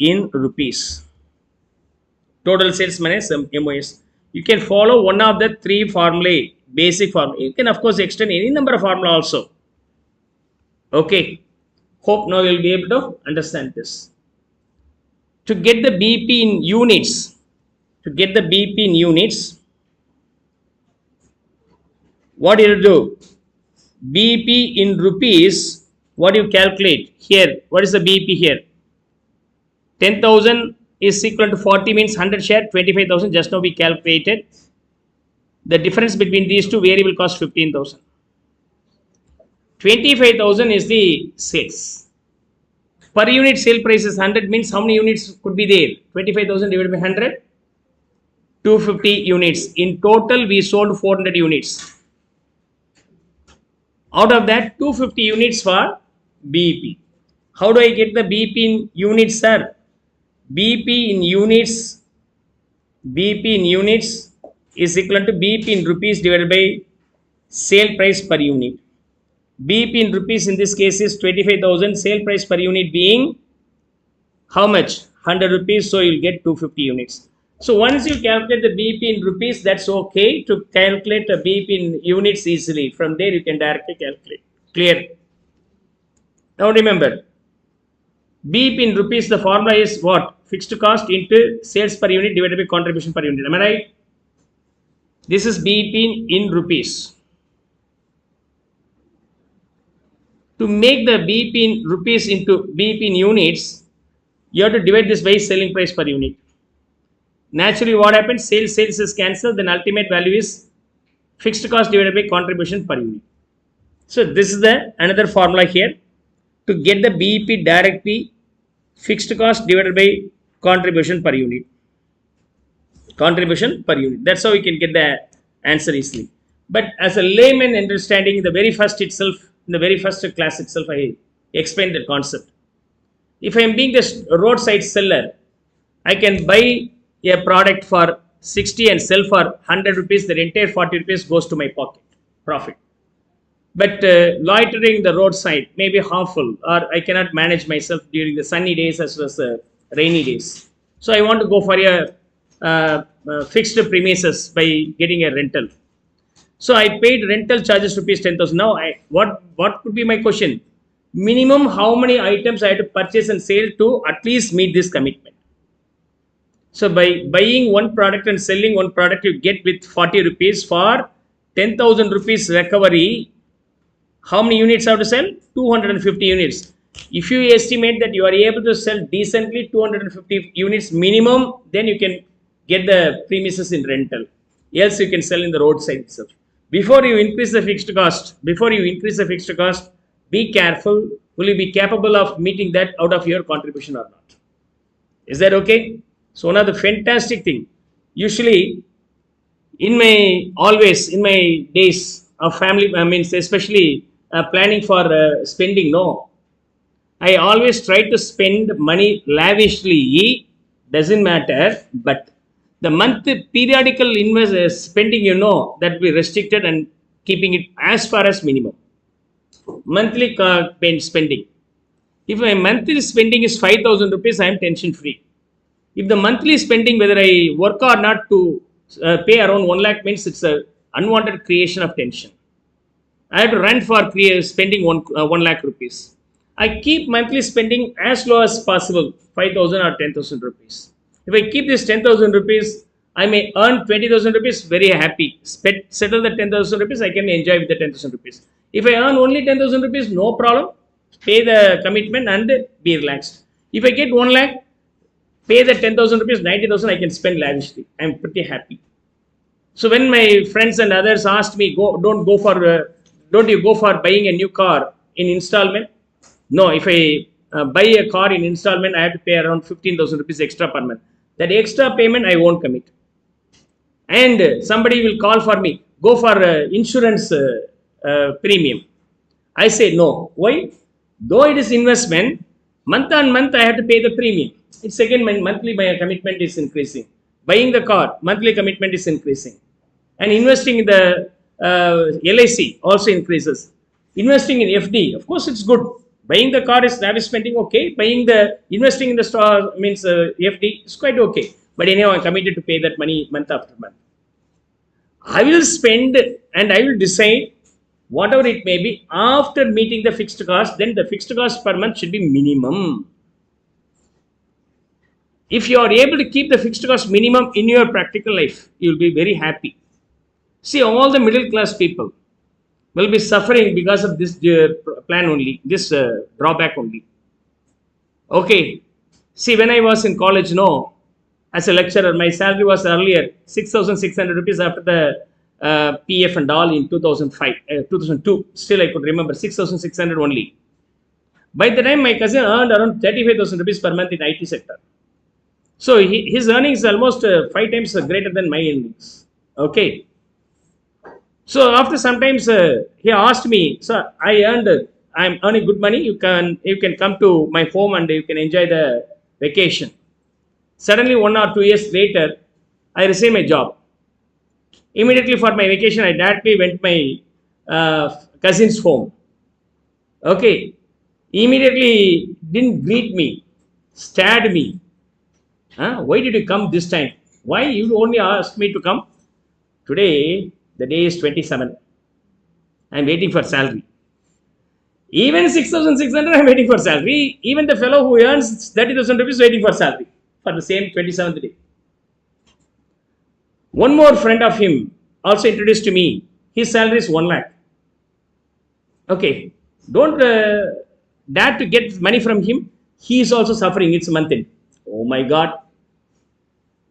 [SPEAKER 1] Total sales minus MOS. You can follow one of the three formulae, basic formula. You can of course extend any number of formula also. Okay. Hope now you will be able to understand this. To get the BEP in units, what do you do? BEP in rupees, what do you calculate? Here, what is the BEP here? 10,000 is equal to 40 means 100 share, 25,000. Just now we calculated. The difference between these two variable cost 15,000. 25,000 is the sales. Per unit sale price is 100 means how many units could be there? 25,000 divided by 100? 250 units. In total, we sold 400 units. Out of that, 250 units for BEP. How do I get the BEP in units, sir? BEP in units is equal to BEP in rupees divided by sale price per unit. BEP in rupees in this case is 25,000, sale price per unit being how much? 100 rupees, so you will get 250 units. So once you calculate the BEP in rupees, that's okay. To calculate the BEP in units easily. From there you can directly calculate. Clear? Now remember, BIP in rupees, the formula is what? Fixed cost into sales per unit divided by contribution per unit. Am I right? This is BIP in rupees. To make the BIP in rupees into BIP in units, you have to divide this by selling price per unit. Naturally, what happens? Sales is cancelled. Then ultimate value is fixed cost divided by contribution per unit. So this is the another formula here. To get the BEP directly, fixed cost divided by contribution per unit. Contribution per unit. That's how we can get the answer easily. But as a layman understanding, the very first itself, in the very first class itself, I explained the concept. If I am being the roadside seller, I can buy a product for 60 and sell for 100 rupees. The entire 40 rupees goes to my pocket profit. But loitering the roadside may be harmful, or I cannot manage myself during the sunny days as well as rainy days. So I want to go for a fixed premises by getting a rental. So I paid rental charges rupees 10,000. Now, what could be my question? Minimum how many items I have to purchase and sell to at least meet this commitment? So by buying one product and selling one product, you get with 40 rupees for 10,000 rupees recovery. How many units have to sell? 250 units. If you estimate that you are able to sell decently 250 units minimum, then you can get the premises in rental. Else you can sell in the roadside itself. Before you increase the fixed cost, be careful. Will you be capable of meeting that out of your contribution or not? Is that okay? So one of the fantastic thing. Usually, in my days of family, I mean, especially planning for spending, no, I always try to spend money lavishly. Doesn't matter, but the month periodical spending, that we restricted and keeping it as far as minimum. Monthly spending. If my monthly spending is 5,000 rupees, I am tension free. If the monthly spending, whether I work or not, to pay around 1 lakh means it's a unwanted creation of tension. I have to run for spending 1 lakh rupees. I keep monthly spending as low as possible, 5,000 or 10,000 rupees. If I keep this 10,000 rupees, I may earn 20,000 rupees, very happy. Settle the 10,000 rupees, I can enjoy with the 10,000 rupees. If I earn only 10,000 rupees, no problem. Pay the commitment and be relaxed. If I get 1 lakh, pay the 10,000 rupees, 90,000 I can spend lavishly. I'm pretty happy. So when my friends and others asked me, don't you go for buying a new car in installment? No, if I buy a car in installment, I have to pay around 15,000 rupees extra per month. That extra payment I won't commit. And somebody will call for me, go for insurance premium. I say no. Why? Though it is investment, month on month I have to pay the premium. It's again my commitment is increasing. Buying the car, monthly commitment is increasing. And investing in the LIC also increases. Investing in FD, of course, it's good. Buying the car is lavish spending, okay. Investing in the stock means FD is quite okay. But anyhow, I'm committed to pay that money month after month. I will spend and I will decide whatever it may be after meeting the fixed cost. Then the fixed cost per month should be minimum. If you are able to keep the fixed cost minimum in your practical life, you will be very happy. See, all the middle class people will be suffering because of this plan only, this drawback only. Okay. See, when I was in college, no, as a lecturer, my salary was earlier 6,600 rupees after the PF and all in 2005, 2002. Still, I could remember 6,600 only. By the time my cousin earned around 35,000 rupees per month in IT sector. So his earnings is almost 5 times greater than my earnings. Okay. So after sometimes he asked me, sir, I'm earning good money. You can come to my home and you can enjoy the vacation. Suddenly 1 or 2 years later, I received my job. Immediately for my vacation, I directly went to my cousin's home. Okay. Immediately didn't greet me, stared me. Why did you come this time? Why you only asked me to come? Today, the day is 27. I'm waiting for salary. Even 6,600 I'm waiting for salary. Even the fellow who earns 30,000 rupees waiting for salary for the same 27th day. One more friend of him also introduced to me. His salary is 1 lakh. Okay, don't dare to get money from him. He is also suffering. It's month end. Oh my God.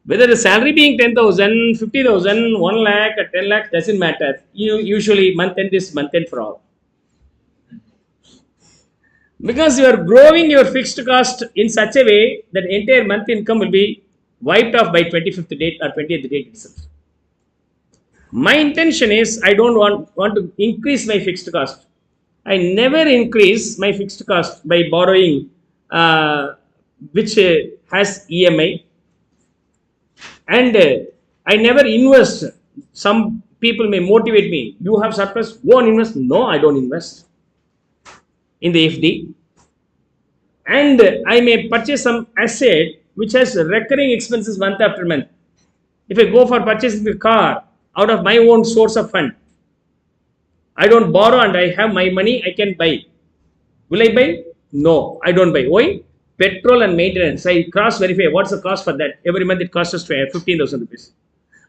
[SPEAKER 1] Whether the salary being 10,000, 50,000, 1 lakh, or 10 lakh doesn't matter. You usually month end is month end for all. Because you are growing your fixed cost in such a way that entire month income will be wiped off by 25th date or 20th date itself. My intention is I don't want to increase my fixed cost. I never increase my fixed cost by borrowing, which has EMI, and I never invest. Some people may motivate me. You have surplus, go and invest. No, I don't invest in the FD, and I may purchase some asset which has recurring expenses month after month. If I go for purchasing the car out of my own source of fund, I don't borrow and I have my money, I can buy. Will I buy? No, I don't buy. Why? Petrol and maintenance. I cross verify what's the cost for that. Every month it costs us 15,000 rupees.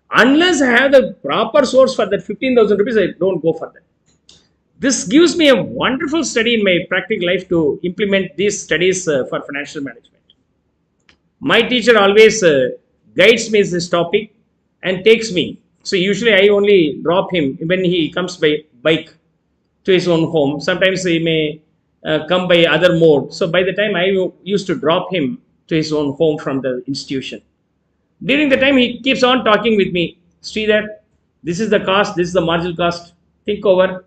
[SPEAKER 1] Unless I have the proper source for that 15,000 rupees, I don't go for that. This gives me a wonderful study in my practical life to implement these studies for financial management. My teacher always guides me in this topic and takes me. So usually I only drop him when he comes by bike to his own home. Sometimes he may come by other mode. So by the time I used to drop him to his own home from the institution. During the time he keeps on talking with me. Sridhar, this is the cost, this is the marginal cost. Think over.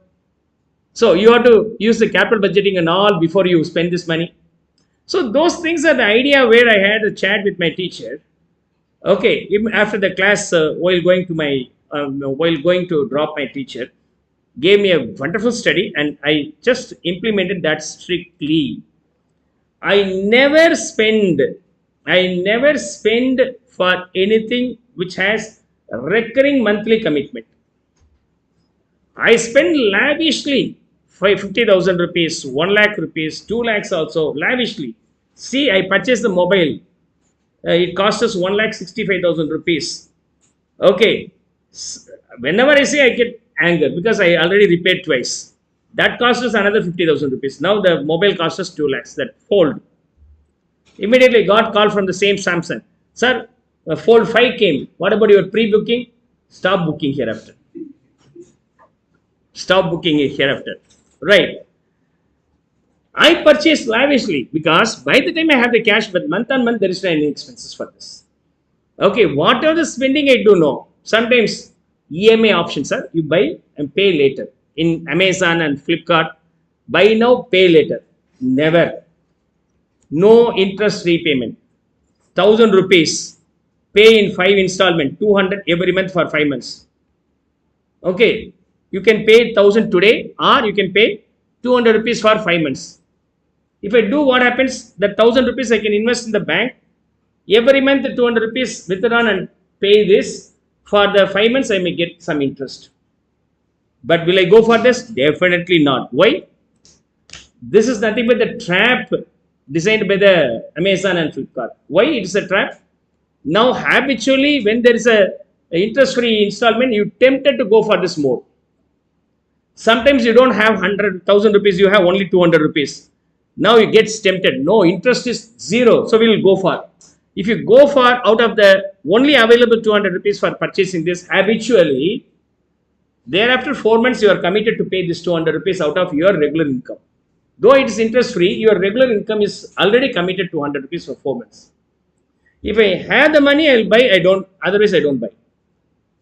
[SPEAKER 1] So you have to use the capital budgeting and all before you spend this money. So those things are the idea where I had a chat with my teacher. Okay, even after the class, while going to drop my teacher, gave me a wonderful study, and I just implemented that strictly. I never spend for anything which has recurring monthly commitment. I spend lavishly 50,000 rupees, 1 lakh rupees, 2 lakhs also lavishly. See, I purchased the mobile. It cost us 1,65,000 rupees. Okay. Whenever I say, I get anger because I already repaid twice. That cost us another 50,000 rupees. Now the mobile cost us 2 lakhs. That fold. Immediately got call from the same Samsung. Sir, Fold 5 came. What about your pre-booking? Stop booking hereafter. Stop booking it hereafter. Right. I purchased lavishly because by the time I have the cash, but month on month there is no any expenses for this. Okay, whatever the spending I do know. Sometimes EMI options are you buy and pay later. In Amazon and Flipkart, buy now, pay later. Never. No interest repayment. 1,000 rupees. Pay in 5 installment. 200 every month for 5 months. Okay. You can pay 1,000 today or you can pay 200 rupees for 5 months. If I do, what happens? The 1,000 rupees I can invest in the bank. Every month 200 rupees withdrawn and pay this. For the 5 months I may get some interest. But will I go for this? Definitely not. Why? This is nothing but the trap designed by the Amazon and Flipkart. Why it is a trap? Now habitually when there is a interest-free installment, you tempted to go for this mode. Sometimes you don't have 100,000 rupees, you have only 200 rupees. Now you get tempted. No, interest is 0. So we will go for. If you go for out of the only available 200 rupees for purchasing this habitually, thereafter 4 months you are committed to pay this 200 rupees out of your regular income. Though it is interest free, your regular income is already committed to 100 rupees for 4 months. If I have the money, I will buy. I don't. Otherwise, I don't buy.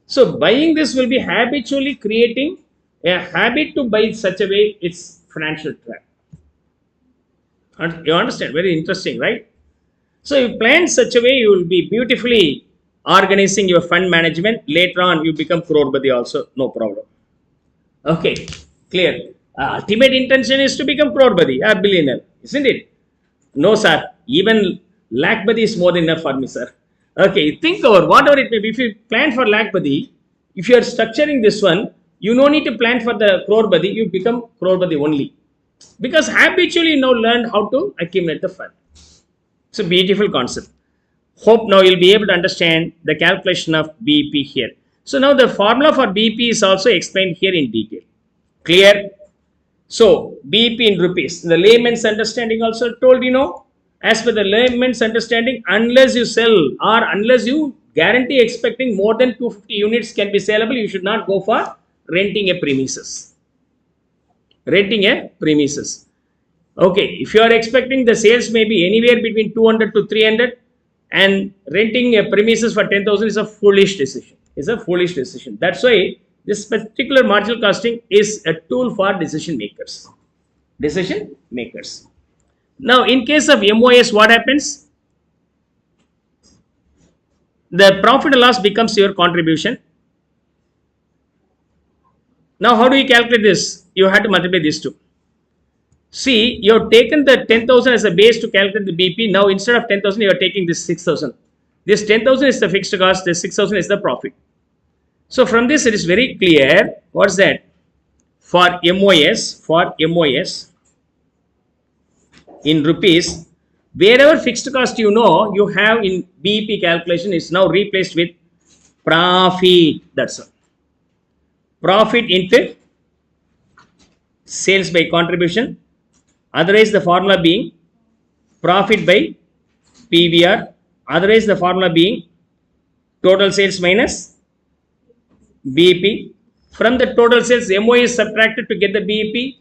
[SPEAKER 1] So buying this will be habitually creating a habit to buy such a way. It's financial trap. You understand? Very interesting, right? So you plan such a way, you will be beautifully organizing your fund management. Later on, you become crorepati also. No problem. Okay, clear. Ultimate intention is to become crorepati, a billionaire, isn't it? No, sir. Even lakhpati is more than enough for me, sir. Okay, think over whatever it may be. If you plan for lakhpati, if you are structuring this one, you no need to plan for the crorepati. You become crorepati only. because habitually you now learned how to accumulate the fund. It's a beautiful concept. Hope now you'll be able to understand the calculation of BP here. So now the formula for BP is also explained here in detail. Clear? So BP in rupees. The layman's understanding also told, as per the layman's understanding, unless you sell or unless you guarantee expecting more than 250 units can be saleable, you should not go for renting a premises. Renting a premises. Okay, if you are expecting the sales may be anywhere between 200 to 300 and renting a premises for 10,000 is a foolish decision. It's a foolish decision. That's why this particular marginal costing is a tool for decision makers. Decision makers. Now, in case of MOS, what happens? The profit and loss becomes your contribution. Now, how do you calculate this? You have to multiply these two. See, you have taken the 10,000 as a base to calculate the BP. Now, instead of 10,000, you are taking this 6,000. This 10,000 is the fixed cost. This 6,000 is the profit. So, from this, it is very clear. What's that? For MOS, in rupees, wherever fixed cost you have in BP calculation is now replaced with profit. That's all. Profit into sales by contribution. Otherwise, the formula being profit by PVR. Otherwise, the formula being total sales minus BP. From the total sales, MOS is subtracted to get the BP.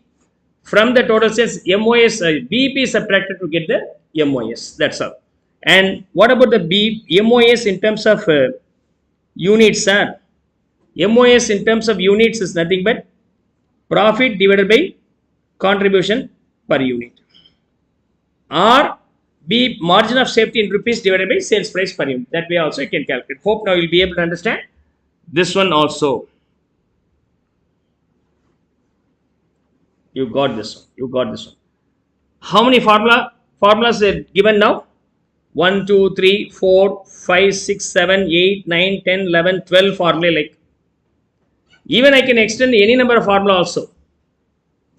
[SPEAKER 1] From the total sales, BP is subtracted to get the MOS. That's all. And what about the MOS in terms of units, sir? MOS in terms of units is nothing but profit divided by contribution per unit, or B margin of safety in rupees divided by sales price per unit. That way also you can calculate. Hope now you'll be able to understand this one also. You got this one. You got this one. How many formulas are given now? 1, 2, 3, 4, 5, 6, 7, 8, 9, 10, 11, 12 formulae like. Even I can extend any number of formula also.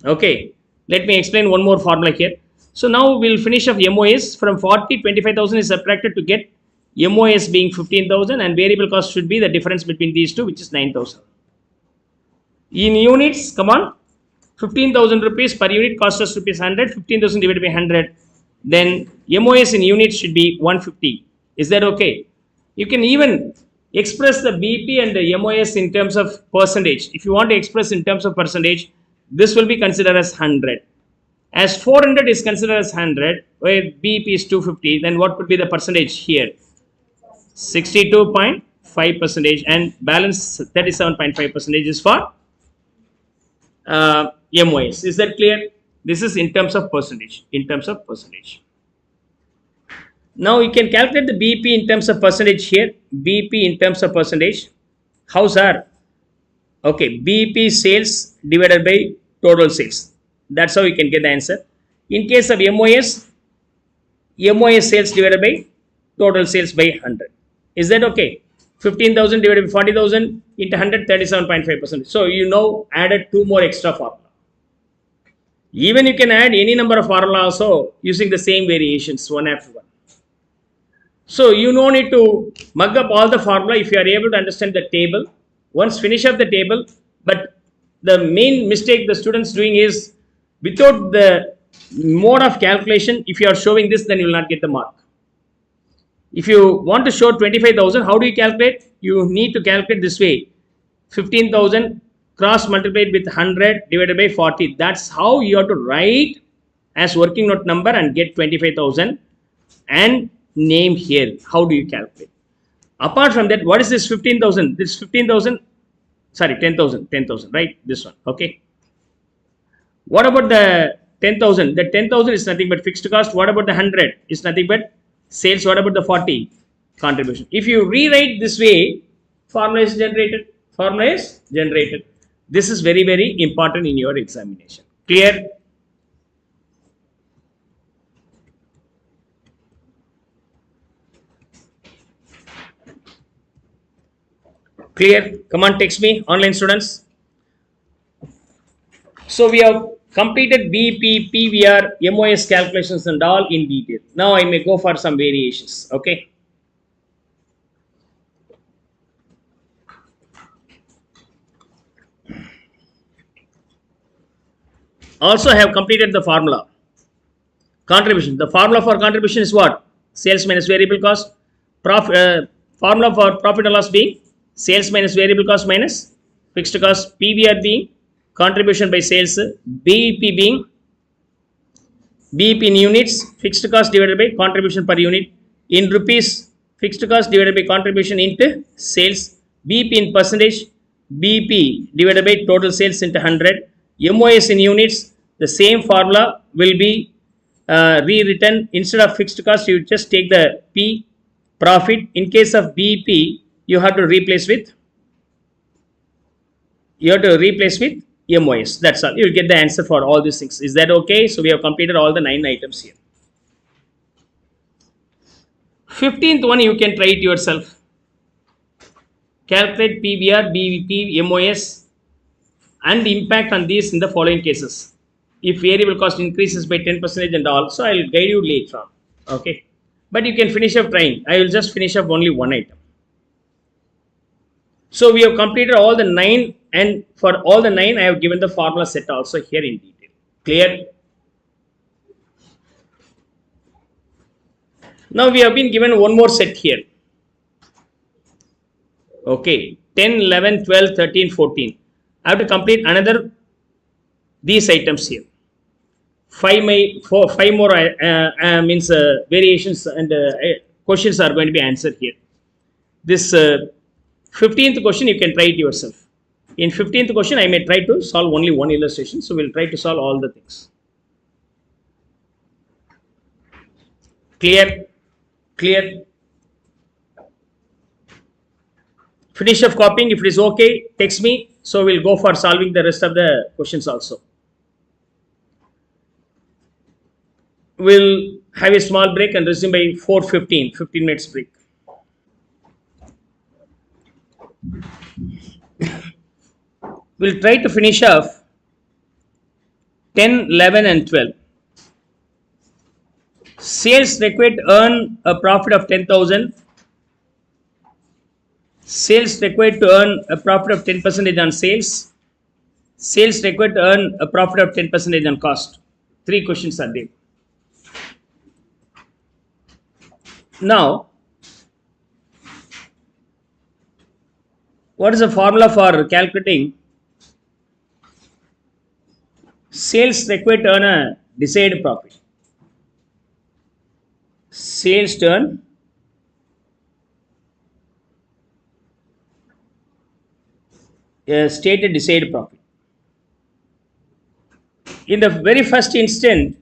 [SPEAKER 1] Okay. Let me explain one more formula here. So now we'll finish off MOS. From 40, 25,000 is subtracted to get MOS being 15,000, and variable cost should be the difference between these two, which is 9,000. In units, come on, 15,000 rupees per unit cost us rupees 100. 15,000 divided by 100. Then MOS in units should be 150. Is that okay? You can even express the BP and the MOS in terms of percentage. If you want to express in terms of percentage, this will be considered as 100. As 400 is considered as 100, where BP is 250, then what would be the percentage here? 62.5%, and balance 37.5% is for MOS. Is that clear? This is in terms of percentage. In terms of percentage. Now you can calculate the BP in terms of percentage here. BP in terms of percentage. How, sir? Okay, BP sales divided by total sales. That's how you can get the answer. In case of MOS sales divided by total sales by 100. Is that okay? 15,000 divided by 40,000 into 100, 37.5%. So you now added two more extra formula. Even you can add any number of formula also using the same variations one after one. So you no need to mug up all the formula if you are able to understand the table. Once finish up the table, but the main mistake the students doing is without the mode of calculation, if you are showing this, then you will not get the mark. If you want to show 25,000, how do you calculate? You need to calculate this way. 15,000 cross multiplied with 100 divided by 40. That's how you have to write as working note number and get 25,000 and name here. How do you calculate? Apart from that, what is this 15,000? This 15,000, sorry, 10,000, right? This one, okay. What about the 10,000? The 10,000 is nothing but fixed cost. What about the 100? It's nothing but sales. What about the 40? Contribution. If you rewrite this way, formula is generated. Formula is generated. This is very, very important in your examination. Clear? Clear? Come on, text me, online students. So we have Completed BP, PVR, MOS calculations and all in detail. Now I may go for some variations. Okay. Also I have completed the formula. Contribution. The formula for contribution is what? Sales minus variable cost. Formula for profit and loss being sales minus variable cost minus fixed cost. PVR being contribution by sales. BEP being BEP in units, fixed cost divided by contribution per unit. In rupees, fixed cost divided by contribution into sales. BEP in percentage, BEP divided by total sales into 100. MOS in units, the same formula will be rewritten. Instead of fixed cost, you just take the P profit. In case of BEP, you have to replace with MOS. That's all. You'll get the answer for all these things. Is that okay? So we have completed all the 9 items here. 15th one, you can try it yourself. Calculate PVR, BVP, MOS and impact on these in the following cases. If variable cost increases by 10% and all, so I will guide you later on. Okay. But you can finish up trying. I will just finish up only one item. So we have completed all the 9, and for all the 9 I have given the formula set also here in detail. Clear? Now we have been given one more set here. Okay, 10, 11, 12, 13, 14. I have to complete another these items here. 5 more means variations and questions are going to be answered here. This 15th question you can try it yourself. In 15th question I may try to solve only one illustration. So we'll try to solve all the things. Clear? Clear? Finish of copying. If it is okay, text me. So we'll go for solving the rest of the questions also. We'll have a small break and resume by 4:15, 15 minutes break. We'll try to finish off 10, 11 and 12. Sales required to earn a profit of 10,000. Sales required to earn a profit of 10% on sales. Sales required to earn a profit of 10% on cost. 3 questions are there. Now, what is the formula for calculating sales required to earn a desired profit? Sales to earn a stated desired profit. In the very first instant,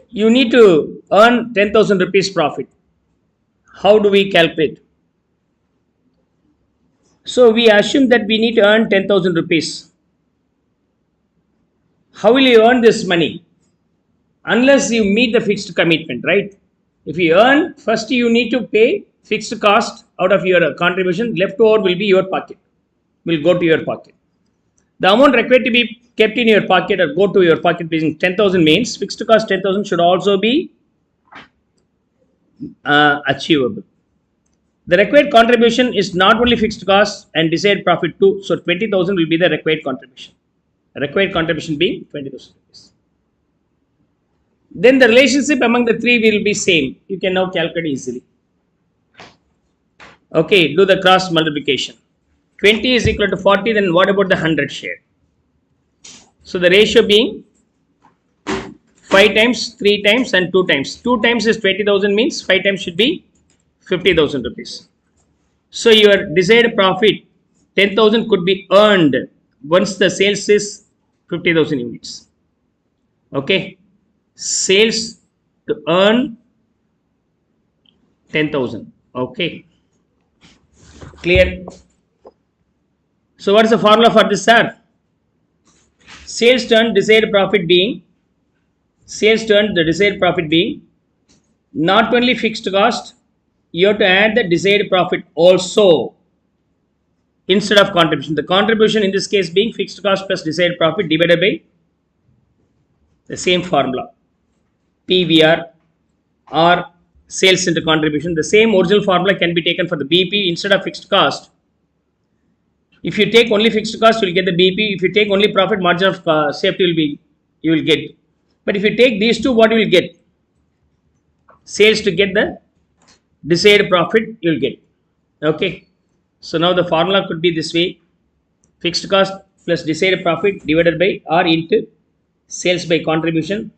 [SPEAKER 1] you need to earn 10,000 rupees profit. How do we calculate? So we assume that we need to earn 10,000 rupees. How will you earn this money? Unless you meet the fixed commitment, right? If you earn, first you need to pay fixed cost out of your contribution. Leftover will be your pocket. Will go to your pocket. The amount required to be kept in your pocket or go to your pocket being 10,000 means fixed cost 10,000 should also be achievable. The required contribution is not only fixed cost and desired profit too. So 20,000 will be the required contribution. The required contribution being 20,000 rupees. Then the relationship among the 3 will be same. You can now calculate easily. Okay, do the cross multiplication. 20 is equal to 40, then what about the 100 share? So the ratio being 5 times, 3 times and 2 times. 2 times is 20,000 means 5 times should be 50,000 rupees. So your desired profit 10,000 could be earned once the sales is 50,000 units. Okay, sales to earn 10,000. Okay, clear? So what is the formula for this, sir? Sales to earn desired profit being not only fixed cost, you have to add the desired profit also. instead of contribution. The contribution in this case being fixed cost plus decided profit divided by the same formula, PVR or sales into contribution. The same original formula can be taken for the BP. Instead of fixed cost, if you take only fixed cost, you will get the BP. If you take only profit, margin of safety will be, you will get. But if you take these two, what you will get? Sales to get the decided profit, you will get. Okay. So now the formula could be this way: fixed cost plus decided profit divided by or into sales by contribution,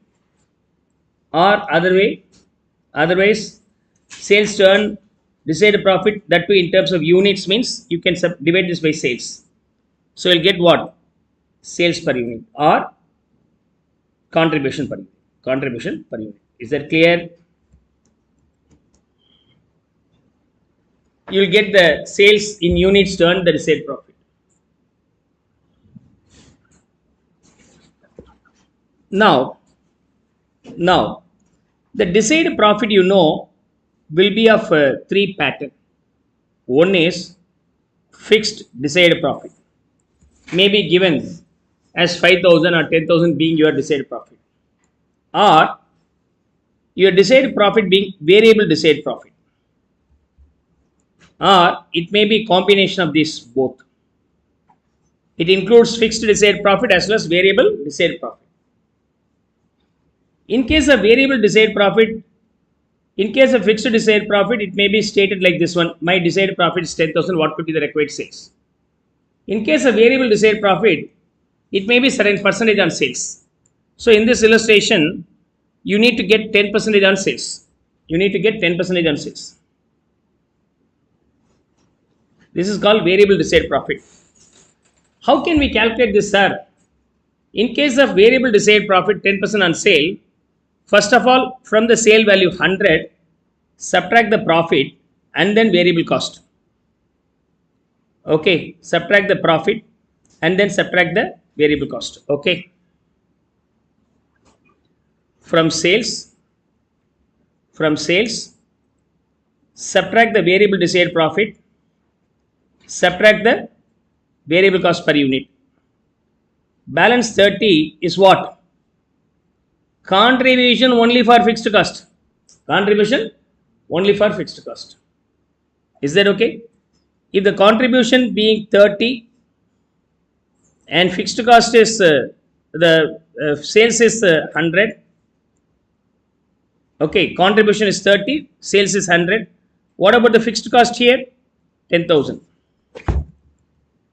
[SPEAKER 1] or otherwise sales to earn decided profit, that too in terms of units, means you can divide this by sales. So you'll get what? Sales per unit or contribution per unit. Contribution per unit. Is that clear? You'll get the sales in units to earn the decided profit. Now, the decided profit, will be of three pattern. One is fixed decided profit, may be given as 5,000 or 10,000 being your decided profit, or your decided profit being variable decided profit, or it may be combination of these both. It includes fixed decided profit as well as variable decided profit. In case of variable decided profit, in case of fixed decided profit, it may be stated like this one: my decided profit is 10,000, what could be the required sales? In case of variable decided profit, it may be certain percentage on sales. So in this illustration, you need to get 10% on sales. You need to get 10% on sales. This is called variable decided profit. How can we calculate this, sir? In case of variable decided profit, 10% on sale, first of all, from the sale value 100, subtract the profit and then variable cost. Okay, subtract the profit and then subtract the variable cost. Okay. From sales, subtract the variable decided profit, subtract the variable cost per unit. Balance 30 is what? Contribution only for fixed cost. Contribution only for fixed cost. Is that okay? If the contribution being 30 and fixed cost is sales is 100. Okay, contribution is 30, sales is 100. What about the fixed cost here? 10,000.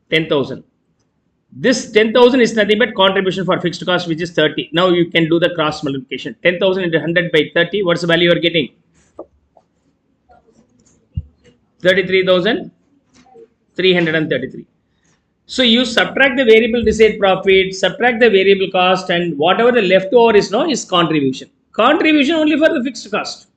[SPEAKER 1] 10,000. This 10,000 is nothing but contribution for fixed cost, which is 30. Now you can do the cross multiplication. 10,000 into 100 by 30. What's the value you are getting? 33,333. So you subtract the variable decided profit, subtract the variable cost, and whatever the leftover is now is contribution. Contribution only for the fixed cost.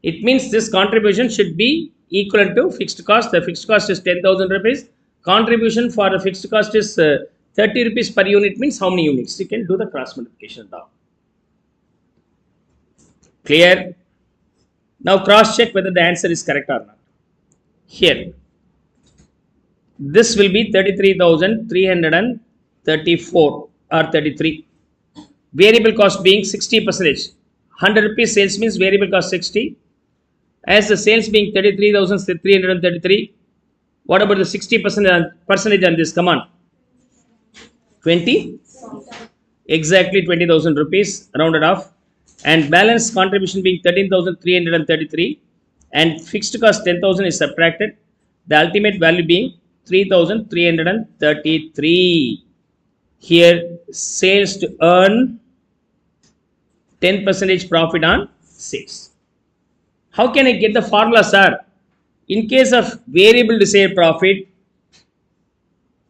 [SPEAKER 1] It means this contribution should be equal to fixed cost. The fixed cost is 10,000 rupees. Contribution for the fixed cost is 30 rupees per unit, means how many units? You can do the cross multiplication now. Clear? Now cross check whether the answer is correct or not. Here, this will be 33,334 or 33. Variable cost being 60%. 100 rupees sales means variable cost 60. As the sales being 33,333. What about the 60% on this? Come on. 20? Exactly 20,000 rupees rounded off. And balance contribution being 13,333. And fixed cost 10,000 is subtracted. The ultimate value being 3,333. Here, sales to earn 10% profit on sales. How can I get the formula, sir? In case of variable decided profit,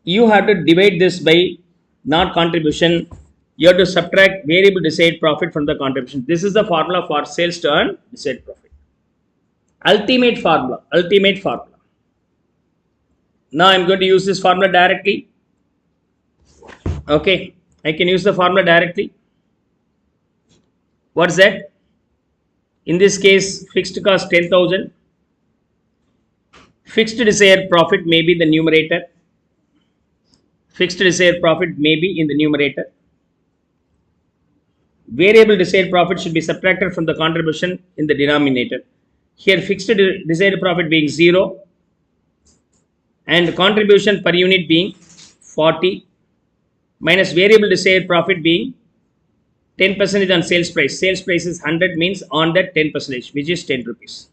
[SPEAKER 1] you have to divide this by not contribution. You have to subtract variable decided profit from the contribution. This is the formula for sales to earn decided profit. Ultimate formula. Now I am going to use this formula directly. Okay, I can use the formula directly. What's that? In this case, fixed cost 10,000. Fixed desired profit may be the numerator. Fixed desired profit may be in the numerator. Variable desired profit should be subtracted from the contribution in the denominator. Here fixed desired profit being 0 and contribution per unit being 40 minus variable desired profit being 10% on sales price. Sales price is 100 means on that 10%, which is 10 rupees.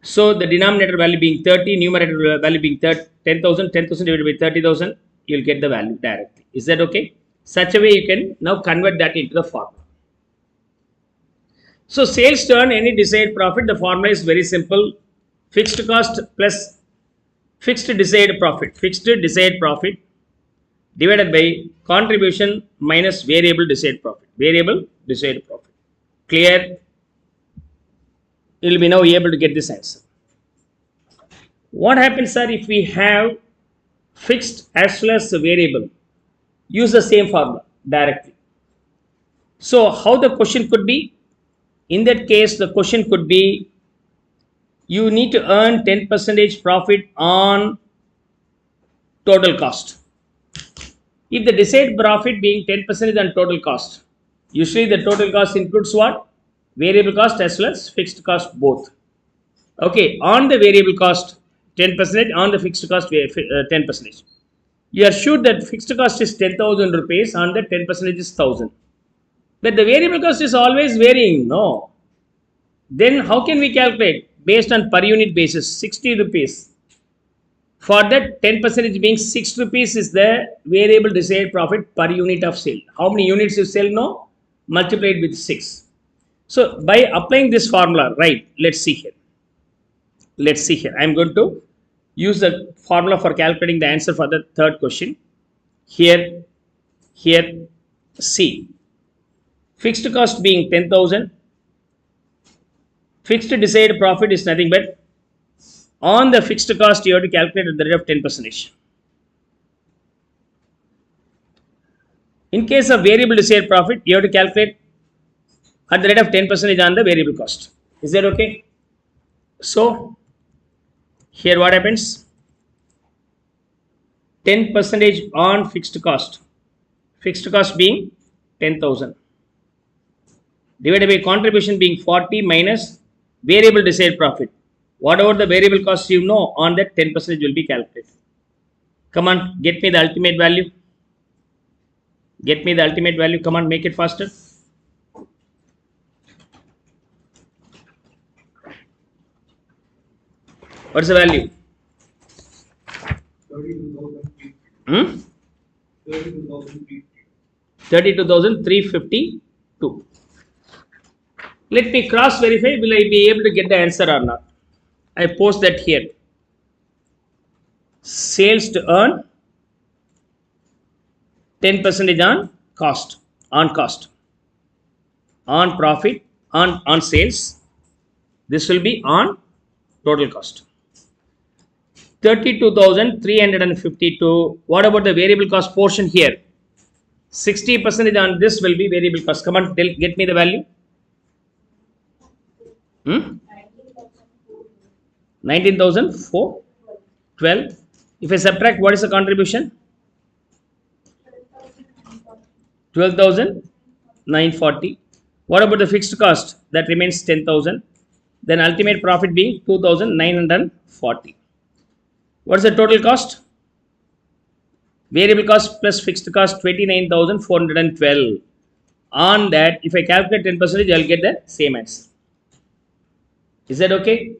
[SPEAKER 1] So the denominator value being 30, numerator value being 10,000, 10,000 divided by 30,000, you'll get the value directly. Is that okay? Such a way you can now convert that into the formula. So sales to earn any desired profit, the formula is very simple. Fixed cost plus fixed desired profit. Fixed desired profit divided by contribution minus variable desired profit. Variable desired profit. Clear? You will be now able to get this answer. What happens, sir, if we have fixed as well as variable? Use the same formula directly. So how the question could be? In that case, the question could be, you need to earn 10% profit on total cost. If the desired profit being 10% on total cost, usually the total cost includes what? Variable cost as well as fixed cost both. Okay, on the variable cost 10%, on the fixed cost 10%. You are sure that fixed cost is 10,000 rupees, on the 10% is 1,000. But the variable cost is always varying, no? Then how can we calculate? Based on per unit basis, 60 rupees. For that 10% being 6 rupees is the variable desired profit per unit of sale. How many units you sell now? Multiplied with 6. So by applying this formula, right, let's see here. Let's see here. I am going to use the formula for calculating the answer for the third question. Here, see. Fixed cost being 10,000. Fixed desired profit is nothing but on the fixed cost you have to calculate at the rate of 10%. In case of variable desired profit, you have to calculate at the rate of 10% on the variable cost. Is that okay? So here what happens? 10% on fixed cost. Fixed cost being 10,000. Divided by contribution being 40 minus variable desired profit. Whatever the variable cost you know, on that 10% will be calculated. Come on, get me the ultimate value. Get me the ultimate value. Come on, make it faster. What's the value? 32,352. Let me cross verify. Will I be able to get the answer or not? I post that here. Sales to earn 10% on cost, on profit, on sales. This will be on total cost. 32,352. What about the variable cost portion here? 60% on this will be variable cost. Come on, get me the value. 19,412. If I subtract, what is the contribution? 12,940. What about the fixed cost? That remains 10,000. Then ultimate profit being 2,940. What is the total cost? Variable cost plus fixed cost 29,412. On that, if I calculate 10%, I will get the same answer. Is that okay?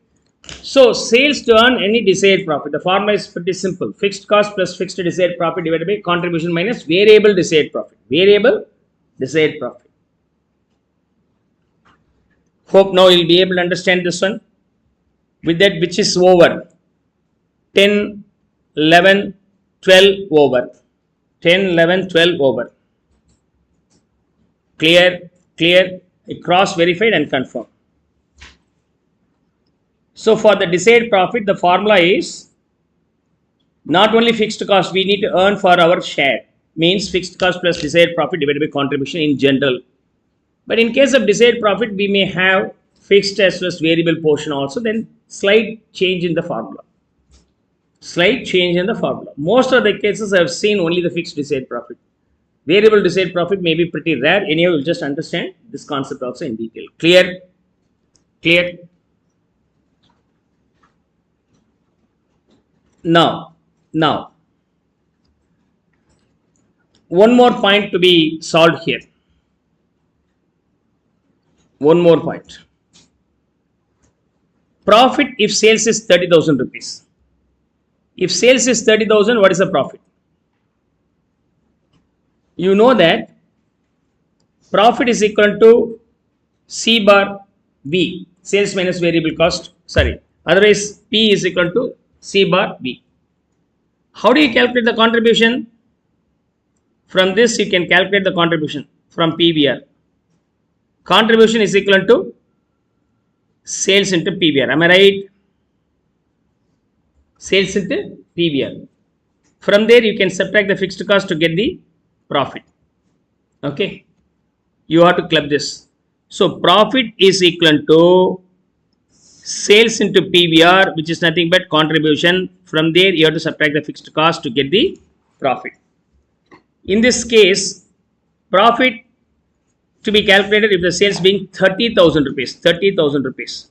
[SPEAKER 1] So sales to earn any desired profit. The formula is pretty simple. Fixed cost plus fixed desired profit divided by contribution minus variable desired profit. Variable desired profit. Hope now you'll be able to understand this one. With that, which is over? 10, 11, 12 over. 10, 11, 12 over. Clear? Clear? Cross verified and confirm. So for the desired profit, the formula is not only fixed cost, we need to earn for our share. Means fixed cost plus desired profit divided by contribution in general. But in case of desired profit, we may have fixed as well as variable portion also, then slight change in the formula. Slight change in the formula. Most of the cases I have seen only the fixed desired profit. Variable desired profit may be pretty rare. Anyhow, you'll just understand this concept also in detail. Clear? Clear? Now, one more point to be solved here. One more point. Profit if sales is 30,000 rupees. If sales is 30,000, what is the profit? You know that profit is equal to C bar B, sales minus variable cost. Sorry, otherwise P is equal to C bar B. How do you calculate the contribution? From this you can calculate the contribution from PVR. Contribution is equal to sales into PVR. Am I right? Sales into PVR. From there you can subtract the fixed cost to get the profit. Okay. You have to club this. So profit is equal to sales into PVR, which is nothing but contribution. From there you have to subtract the fixed cost to get the profit. In this case, profit to be calculated if the sales being 30,000 rupees, 30,000 rupees.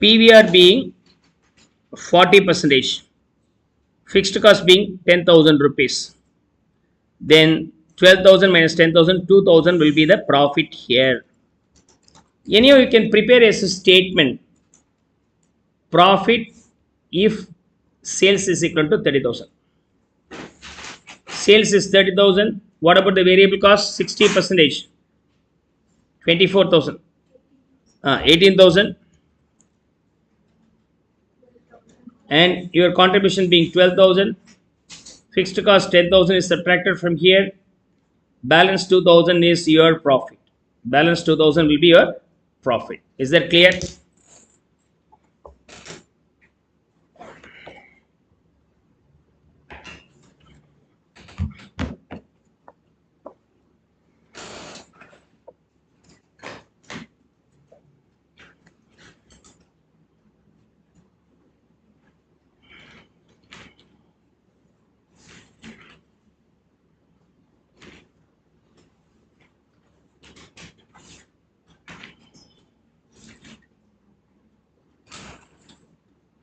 [SPEAKER 1] PVR being 40%, fixed cost being 10,000 rupees. Then 12,000 minus 10,000, 2,000 will be the profit here. Anyhow, you can prepare as a statement. Profit if sales is equal to 30,000. Sales is 30,000. What about the variable cost? 60%. 24,000. 18,000. And your contribution being 12,000. Fixed cost 10,000 is subtracted from here. Balance 2,000 is your profit. Balance 2,000 will be your profit. Is that clear?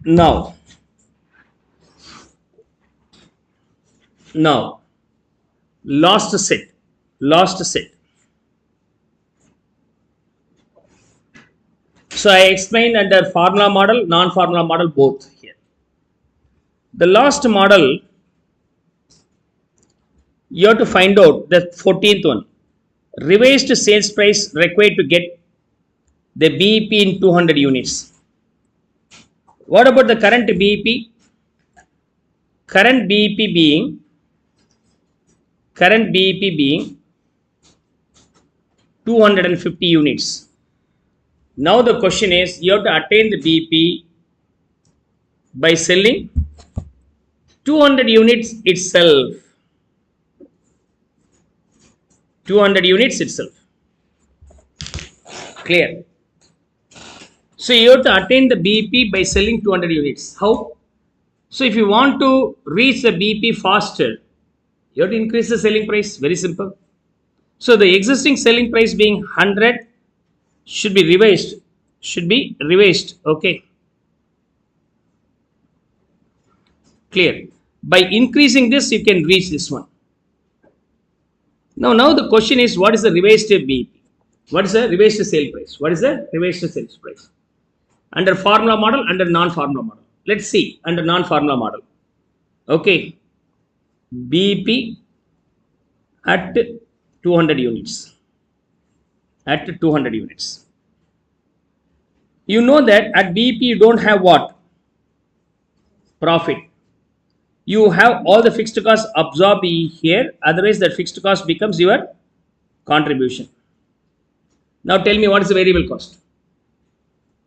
[SPEAKER 1] Now, last set. So I explained under formula model, non-formula model both here. The last model, you have to find out the 14th one. Revised sales price required to get the BEP in 200 units. What about the current BEP? Current BEP being 250 units. Now the question is, you have to attain the BEP by selling 200 units itself. 200 units itself. Clear? So you have to attain the BEP by selling 200 units. How? So if you want to reach the BEP faster, you have to increase the selling price. Very simple. So the existing selling price being 100 should be revised. Okay. Clear. By increasing this, you can reach this one. Now the question is, what is the revised BEP? What is the revised sale price? What is the revised sales price? Under formula model, under non-formula model. Let's see under non-formula model. Okay. BEP at 200 units. At 200 units. You know that at BEP you don't have what? Profit. You have all the fixed costs absorbed here. Otherwise, that fixed cost becomes your contribution. Now tell me, what is the variable cost?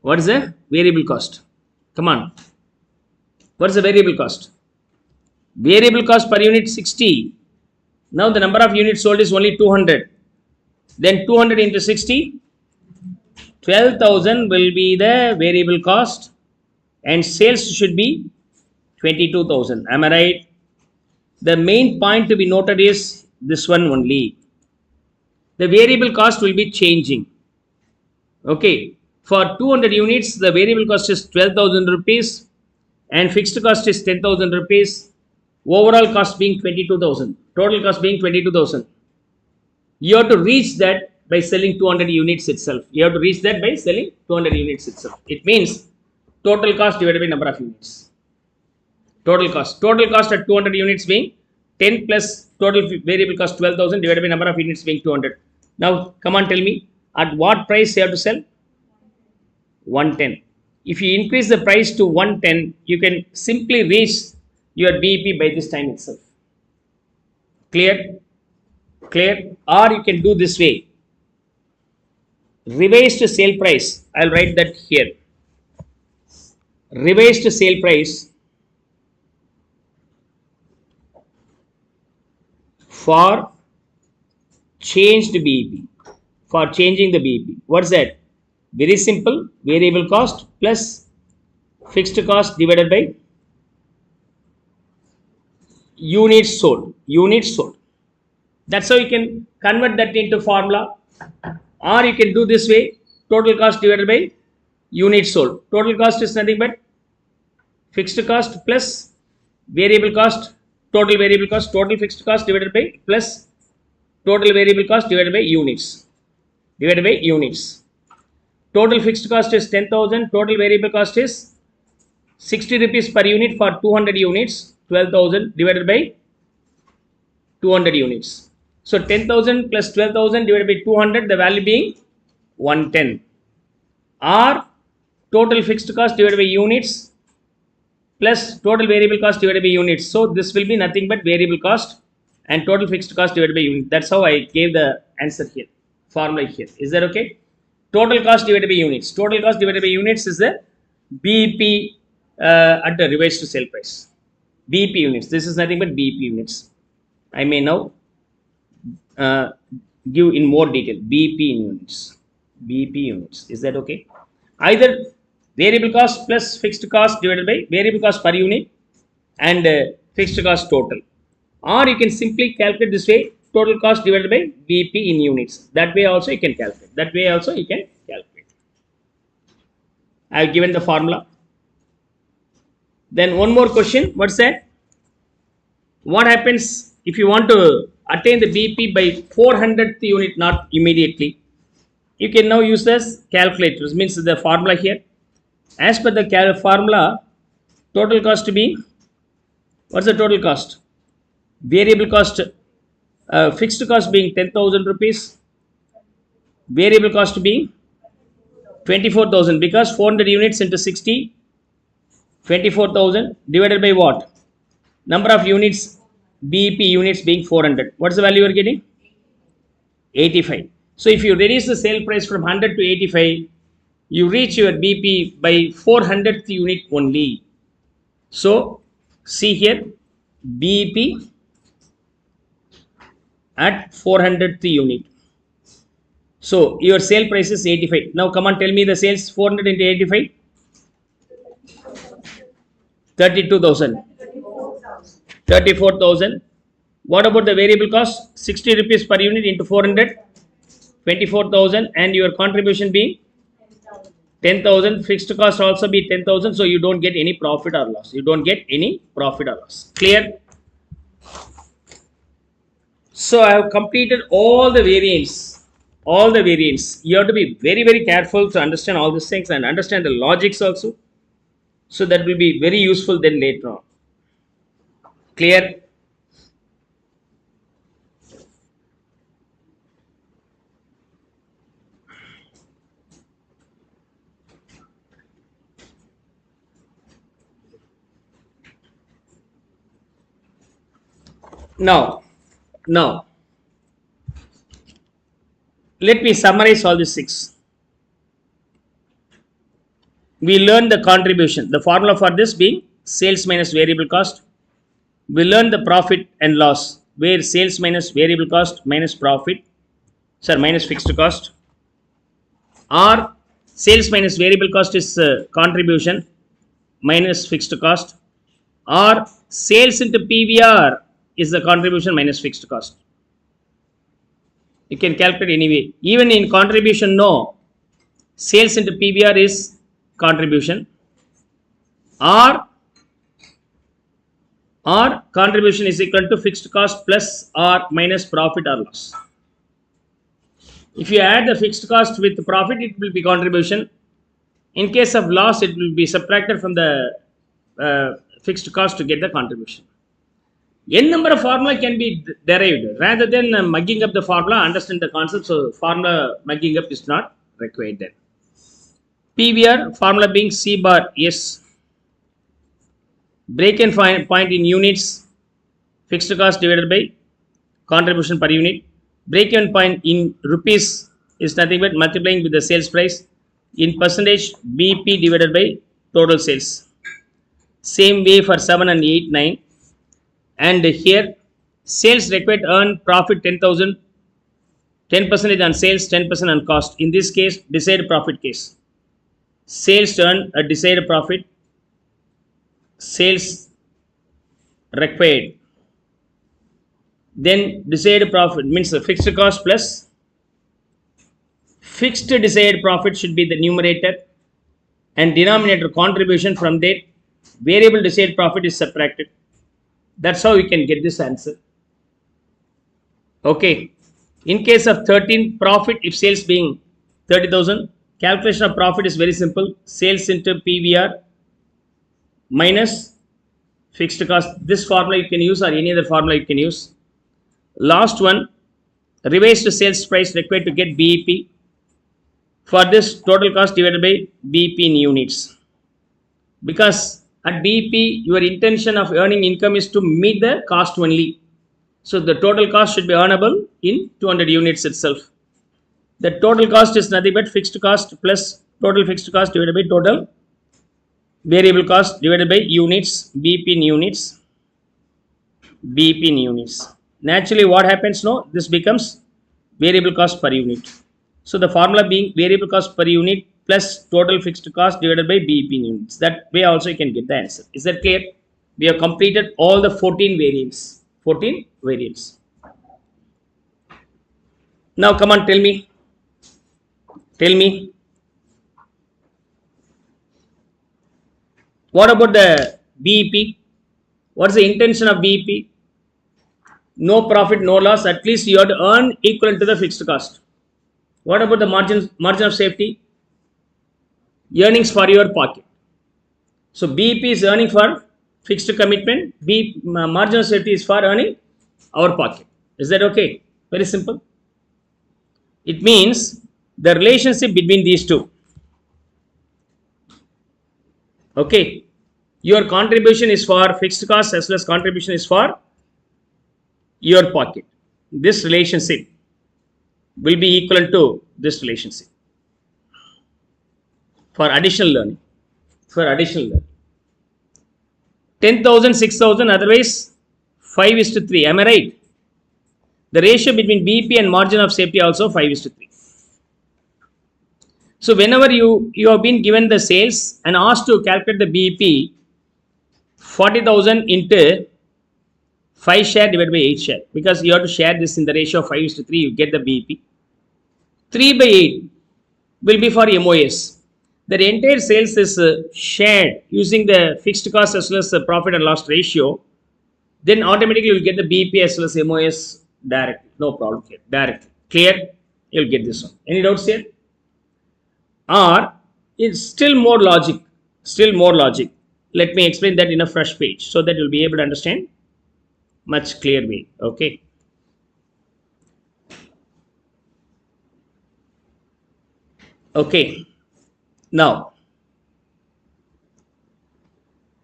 [SPEAKER 1] What is the variable cost? Come on. What is the variable cost? Variable cost per unit 60. Now the number of units sold is only 200. Then 200 into 60, 12,000 will be the variable cost and sales should be 22,000. Am I right? The main point to be noted is this one only. The variable cost will be changing. Okay. For 200 units, the variable cost is 12,000 rupees and fixed cost is 10,000 rupees. Overall cost being 22,000. Total cost being 22,000. You have to reach that by selling 200 units itself. You have to reach that by selling 200 units itself. It means total cost divided by number of units. Total cost. Total cost at 200 units being 10 plus total variable cost 12,000 divided by number of units being 200. Now, come on, tell me at what price you have to sell? 110. If you increase the price to 110, you can simply reach your BEP by this time itself. Clear? Clear? Or you can do this way. Revised sale price. I'll write that here. Revised sale price for changed BEP. For changing the BEP. What's that? Very simple. Variable cost plus fixed cost divided by units sold. Units sold. That's how you can convert that into formula. Or you can do this way. Total cost divided by units sold. Total cost is nothing but fixed cost plus variable cost. Total variable cost. Total fixed cost divided by plus total variable cost divided by units. Divided by units. Total fixed cost is 10,000. Total variable cost is 60 rupees per unit for 200 units. 12,000 divided by 200 units. So 10,000 plus 12,000 divided by 200, the value being 110. Or total fixed cost divided by units plus total variable cost divided by units. So this will be nothing but variable cost and total fixed cost divided by unit. That's how I gave the answer here. Formula here. Is that okay? Total cost divided by units. Total cost divided by units is the BEP at the revised sale price. BEP units. This is nothing but BEP units. I may now give in more detail. BEP units. BEP units. Is that okay? Either variable cost plus fixed cost divided by variable cost per unit and fixed cost total. Or you can simply calculate this way. Total cost divided by BEP in units. That way also you can calculate. That way also you can calculate. I have given the formula. Then one more question. What's that? What happens if you want to attain the BEP by 400th unit, not immediately? You can now use this calculator. This means the formula here. As per the formula, total cost to be, what's the total cost? Variable cost, fixed cost being 10,000 rupees. Variable cost being 24,000 because 400 units into 60, 24,000 divided by what? Number of units, BEP units being 400. What's the value you are getting? 85. So if you reduce the sale price from 100 to 85, you reach your BEP by 400th unit only. So see here, BEP at 400th unit. So your sale price is 85. Now come on, tell me the sales 400 into 85. 32,000. 34,000. What about the variable cost? 60 rupees per unit into 400. 24,000 and your contribution being 10,000. Fixed cost also be 10,000. So you don't get any profit or loss. You don't get any profit or loss. Clear? So I have completed all the variants. All the variants. You have to be very, very careful to understand all these things and understand the logics also. So that will be very useful then later on. Clear? Now, let me summarize all these six. We learned the contribution. The formula for this being sales minus variable cost. We learned the profit and loss, where sales minus variable cost minus profit, minus fixed cost, or Sales minus variable cost is contribution minus fixed cost, or sales into PVR is the contribution minus fixed cost. You can calculate anyway. Even in contribution, no. Sales into PVR is contribution, or contribution is equal to fixed cost plus or minus profit or loss. If you add the fixed cost with the profit, it will be contribution. In case of loss, it will be subtracted from the fixed cost to get the contribution. N number of formula can be derived. Rather than mugging up the formula, understand the concept. So formula mugging up is not required then. PVR formula being C bar S. Break-even point in units, fixed cost divided by contribution per unit. Break-even point in rupees is nothing but multiplying with the sales price. In percentage, BP divided by total sales. Same way for 7 and 8, 9. And here, sales required earn profit 10,000, 10% on sales, 10% on cost. In this case, desired profit case. Sales earn a desired profit, sales required. Then desired profit means the fixed cost plus fixed desired profit should be the numerator, and denominator contribution. From that, variable desired profit is subtracted. That's how we can get this answer. Okay. In case of 13, profit if sales being 30,000, calculation of profit is very simple. Sales into PVR minus fixed cost. This formula you can use, or any other formula you can use. Last one, revised sales price required to get BEP. For this, total cost divided by BEP in units. Because at BEP, your intention of earning income is to meet the cost only. So the total cost should be earnable in 200 units itself. The total cost is nothing but fixed cost plus total fixed cost divided by total variable cost divided by units, BEP in units, BEP in units. Naturally, what happens now? This becomes variable cost per unit. So the formula being variable cost per unit plus total fixed cost divided by BEP in units. That way also you can get the answer. Is that clear? We have completed all the 14 variants. 14 variants. Now come on, tell me. Tell me. What about the BEP? What is the intention of BEP? No profit, no loss. At least you have to earn equivalent to the fixed cost. What about the margin of safety? Earnings for your pocket. So BEP is earning for fixed commitment. Margin of safety is for earning our pocket. Is that okay? Very simple. It means the relationship between these two. Okay. Your contribution is for fixed cost as well as contribution is for your pocket. This relationship will be equivalent to this relationship for additional learning. For additional learning. 10,000, 6,000, otherwise 5:3. Am I right? The ratio between BEP and margin of safety also 5:3. So whenever you have been given the sales and asked to calculate the BEP, 40,000 into 5 share divided by 8 share, because you have to share this in the ratio of 5:3, you get the BEP. 3/8 will be for MOS. The entire sales is shared using the fixed cost as well as the profit and loss ratio. Then automatically you will get the BEP as well as MOS directly. No problem here. Directly. Clear? You will get this one. Any doubts here? Or it's still more logic. Still more logic. Let me explain that in a fresh page so that you'll be able to understand much clear way. Okay. Okay. Now,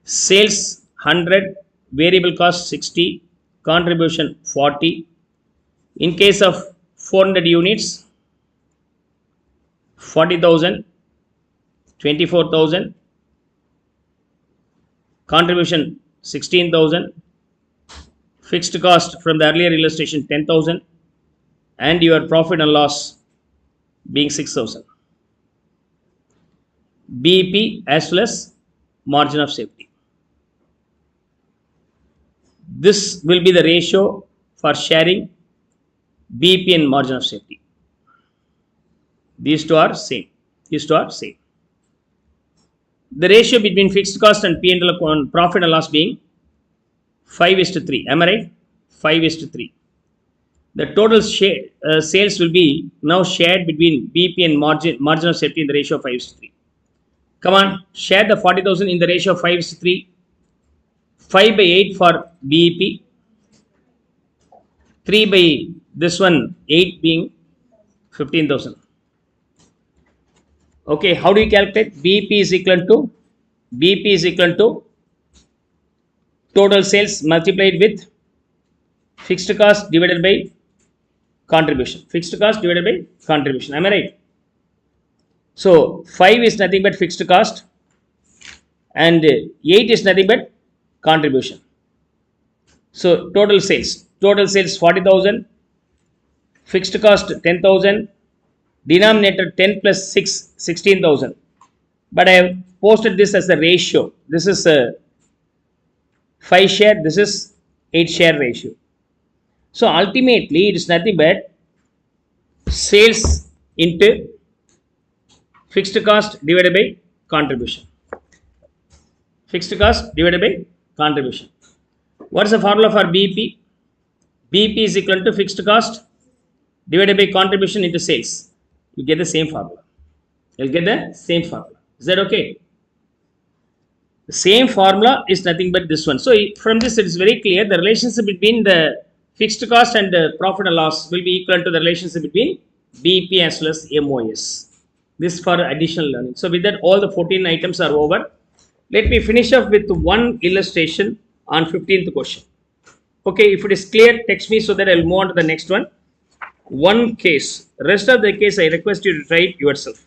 [SPEAKER 1] sales 100, variable cost 60, contribution 40. In case of 400 units, 40,000, 24,000, contribution 16,000, fixed cost from the earlier illustration 10,000, and your profit and loss being 6,000. BEP as well as margin of safety. This will be the ratio for sharing BEP and margin of safety. These two are same. These two are same. The ratio between fixed cost and P&L on profit and loss being 5:3. Am I right? 5:3. The total sales will be now shared between BEP and margin of safety in the ratio of 5:3. Come on, share the 40,000 in the ratio of 5:3. 5 by 8 for BEP, 3 by this one, 8 being 15,000. Okay, how do you calculate? BEP is equal to total sales multiplied with fixed cost divided by contribution. Fixed cost divided by contribution. Am I right? So 5 is nothing but fixed cost and 8 is nothing but contribution. So total sales 40,000, fixed cost 10,000, denominator 10 plus 6, 16,000. But I have posted this as a ratio. This is a 5 share, this is 8 share ratio. So ultimately it is nothing but sales into fixed cost divided by contribution. Fixed cost divided by contribution. What is the formula for BEP? BEP is equal to fixed cost divided by contribution into sales. You get the same formula. You'll get the same formula. Is that okay? The same formula is nothing but this one. So from this it is very clear the relationship between the fixed cost and the profit and loss will be equal to the relationship between BEP as well as MOS. This for additional learning. So with that all the 14 items are over. Let me finish up with one illustration on 15th question. Okay, if it is clear, text me so that I will move on to the next one. One case. Rest of the case I request you to try it yourself.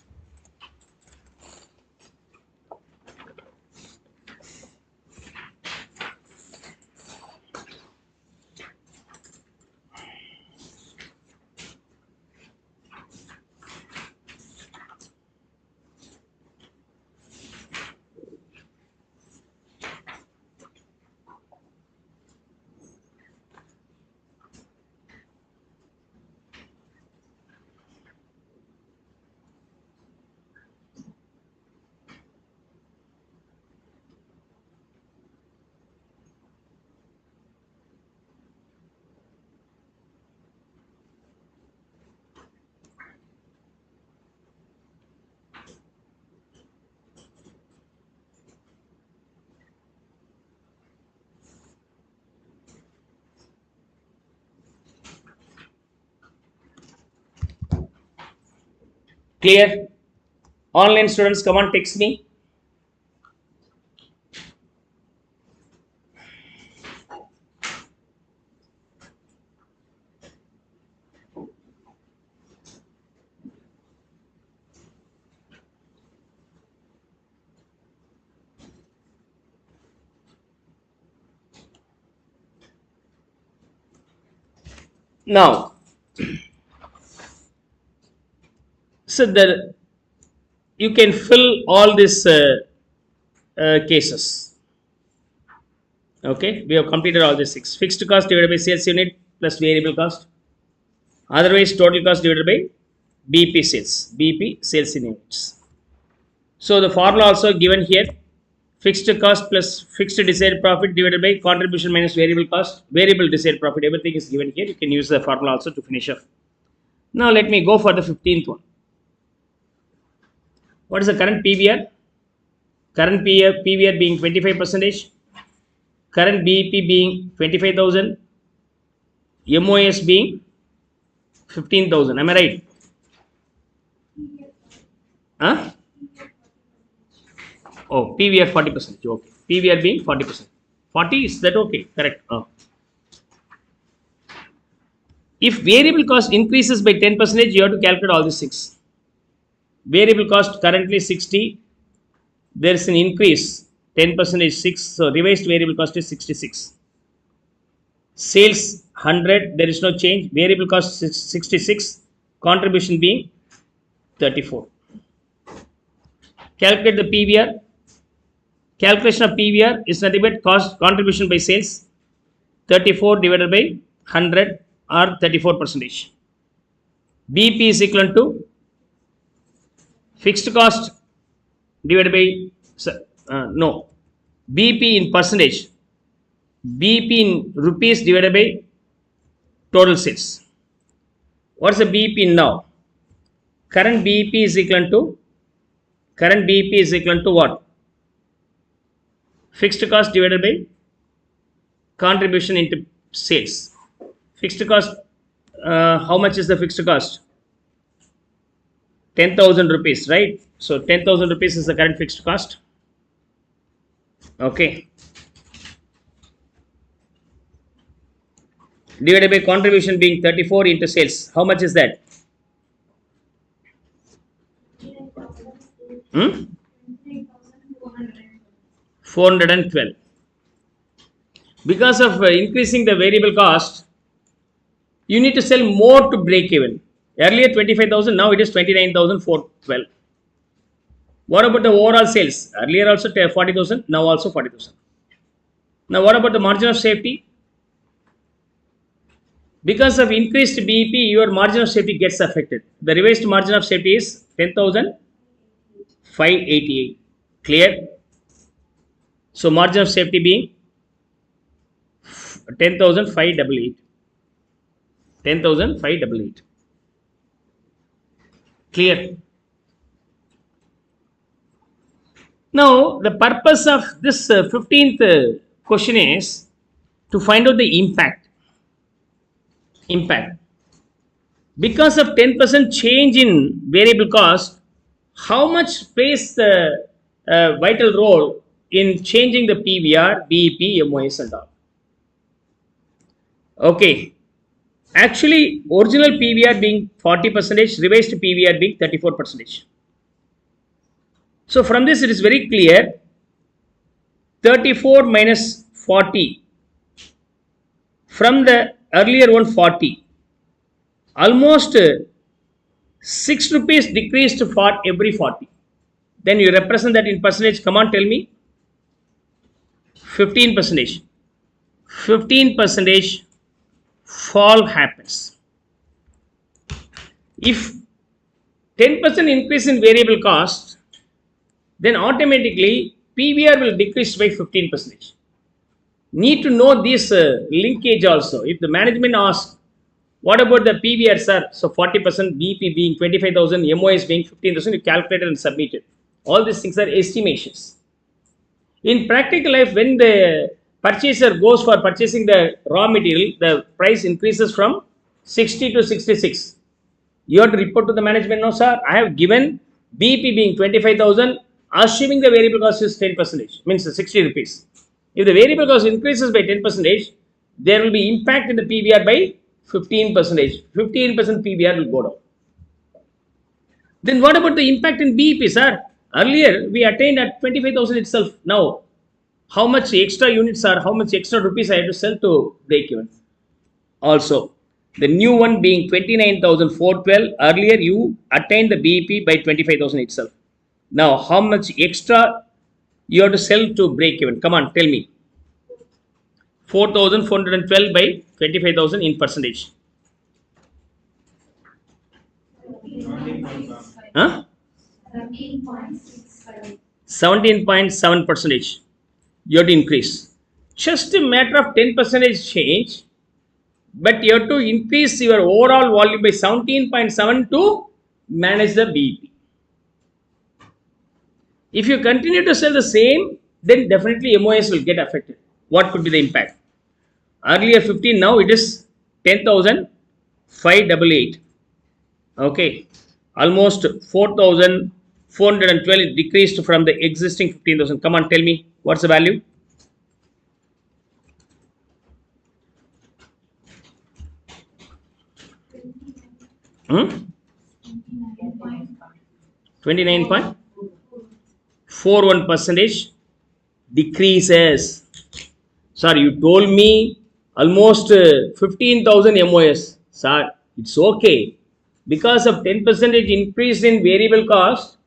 [SPEAKER 1] Clear? Online students, come on, text me. Now, so that you can fill all these cases. Okay, we have completed all these 6. Fixed cost divided by sales unit plus variable cost. Otherwise, total cost divided by BEP sales. BEP sales in units. So the formula also given here. Fixed cost plus fixed desired profit divided by contribution minus variable cost. Variable desired profit. Everything is given here. You can use the formula also to finish off. Now let me go for the 15th one. What is the current PVR? Current PVR being 25%. Current BEP being 25,000. MOS being 15,000. Am I right? Huh? Oh, PVR 40%. Okay. PVR being 40%. 40 is that okay? Correct. Oh. If variable cost increases by 10%, you have to calculate all the 6. Variable cost currently 60. There is an increase 10% 6. So revised variable cost is 66. Sales 100. There is no change. Variable cost 66. Contribution being 34. Calculate the PVR. Calculation of PVR is nothing but cost contribution by sales, 34 divided by 100 or 34%. BP is equal to fixed cost divided by no, BP in percentage, BP in rupees divided by total sales. What's the BP now? Current BP is equal to what? Fixed cost divided by contribution into sales. Fixed cost, how much is the fixed cost? 10,000 rupees, right? So 10,000 rupees is the current fixed cost. Okay. Divided by contribution being 34 into sales. How much is that? 412. Because of increasing the variable cost, you need to sell more to break even. Earlier 25,000, now it is 29,412. What about the overall sales? Earlier also 40,000, now also 40,000. Now what about the margin of safety? Because of increased BEP, your margin of safety gets affected. The revised margin of safety is 10,588. Clear? So margin of safety being 10,588. 10,588. Clear? Now the purpose of this 15th question is to find out the impact. Because of 10% change in variable cost, how much plays the vital role in changing the PVR, BEP, MOS and all? Okay. Actually, original PVR being 40%, revised PVR being 34%. So from this it is very clear, 34 minus 40 from the earlier one 40, almost 6 rupees decreased for every 40. Then you represent that in percentage. Come on, tell me. 15%. 15% fall happens. If 10% increase in variable cost, then automatically PVR will decrease by 15%. Need to know this linkage also. If the management asks, what about the PVR, sir? So 40%, BP being 25,000, MOS being 15,000, you calculate and submit it. All these things are estimations. In practical life, when the purchaser goes for purchasing the raw material, the price increases from 60 to 66. You have to report to the management, no sir, I have given BP being 25,000, assuming the variable cost is 10%, means 60 rupees. If the variable cost increases by 10%, there will be impact in the PVR by 15%. 15% PVR will go down. Then what about the impact in BEP, sir? Earlier we attained at 25,000 itself. Now, how much extra units are, how much extra rupees I have to sell to break even? Also, the new one being 29,412. Earlier you attained the BEP by 25,000 itself. Now, how much extra you have to sell to break even? Come on, tell me. 4,412 by 25,000 in percentage. Huh? 17.7%. You have to increase. Just a matter of 10% change, but you have to increase your overall volume by 17.7 to manage the BEP. If you continue to sell the same, then definitely MOS will get affected. What could be the impact? Earlier 15, now it is 10,588. Okay, almost 4,412 decreased from the existing 15,000. Come on, tell me what's the value? Hmm? 29.41% decreases. Sir, you told me almost 15,000 MOS. Sir, it's okay. Because of 10% increase in variable cost,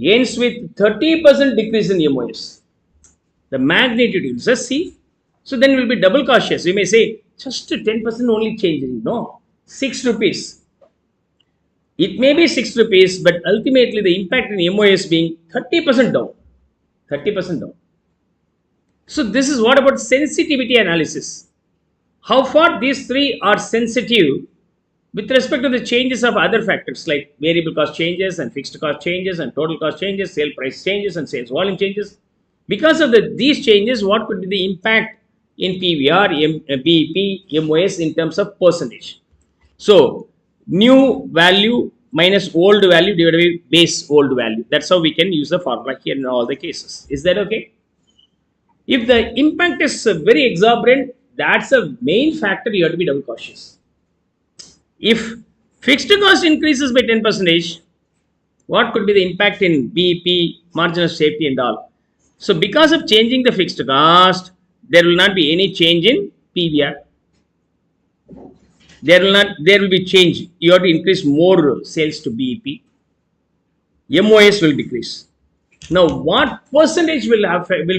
[SPEAKER 1] ends with 30% decrease in MOS. The magnitude you just see. So then we'll be double cautious. You may say just 10% only changing. No, 6 rupees. It may be 6 rupees, but ultimately the impact in MOS being 30% down. 30% down. So this is what about sensitivity analysis. How far these three are sensitive with respect to the changes of other factors like variable cost changes and fixed cost changes and total cost changes, sale price changes and sales volume changes. Because of these changes, what could be the impact in PVR, BEP, MOS in terms of percentage? So, new value minus old value divided by base old value. That's how we can use the formula here in all the cases. Is that okay? If the impact is very exorbitant, that's a main factor you have to be double cautious. If fixed cost increases by 10%, what could be the impact in BEP, margin of safety and all? So because of changing the fixed cost, there will not be any change in PVR. There will be change. You have to increase more sales to BEP. MOS will decrease. Now, what percentage will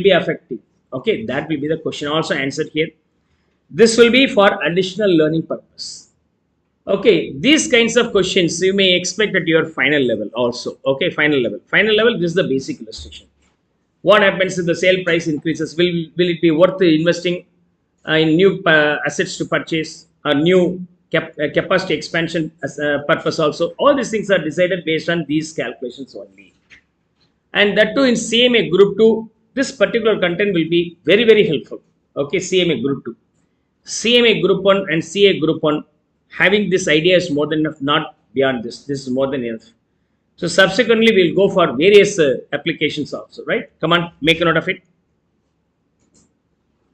[SPEAKER 1] be affected? Okay, that will be the question also answered here. This will be for additional learning purpose. Okay, these kinds of questions you may expect at your final level also. Okay, final level. Final level, this is the basic illustration. What happens if the sale price increases? Will it be worth investing in new assets to purchase or new capacity expansion as a purpose also? All these things are decided based on these calculations only. And that too in CMA group 2, this particular content will be very, very helpful. Okay, CMA group 2. CMA group 1 and CA group 1, having this idea is more than enough, not beyond this. This is more than enough. So subsequently, we'll go for various applications also, right? Come on, make a note of it.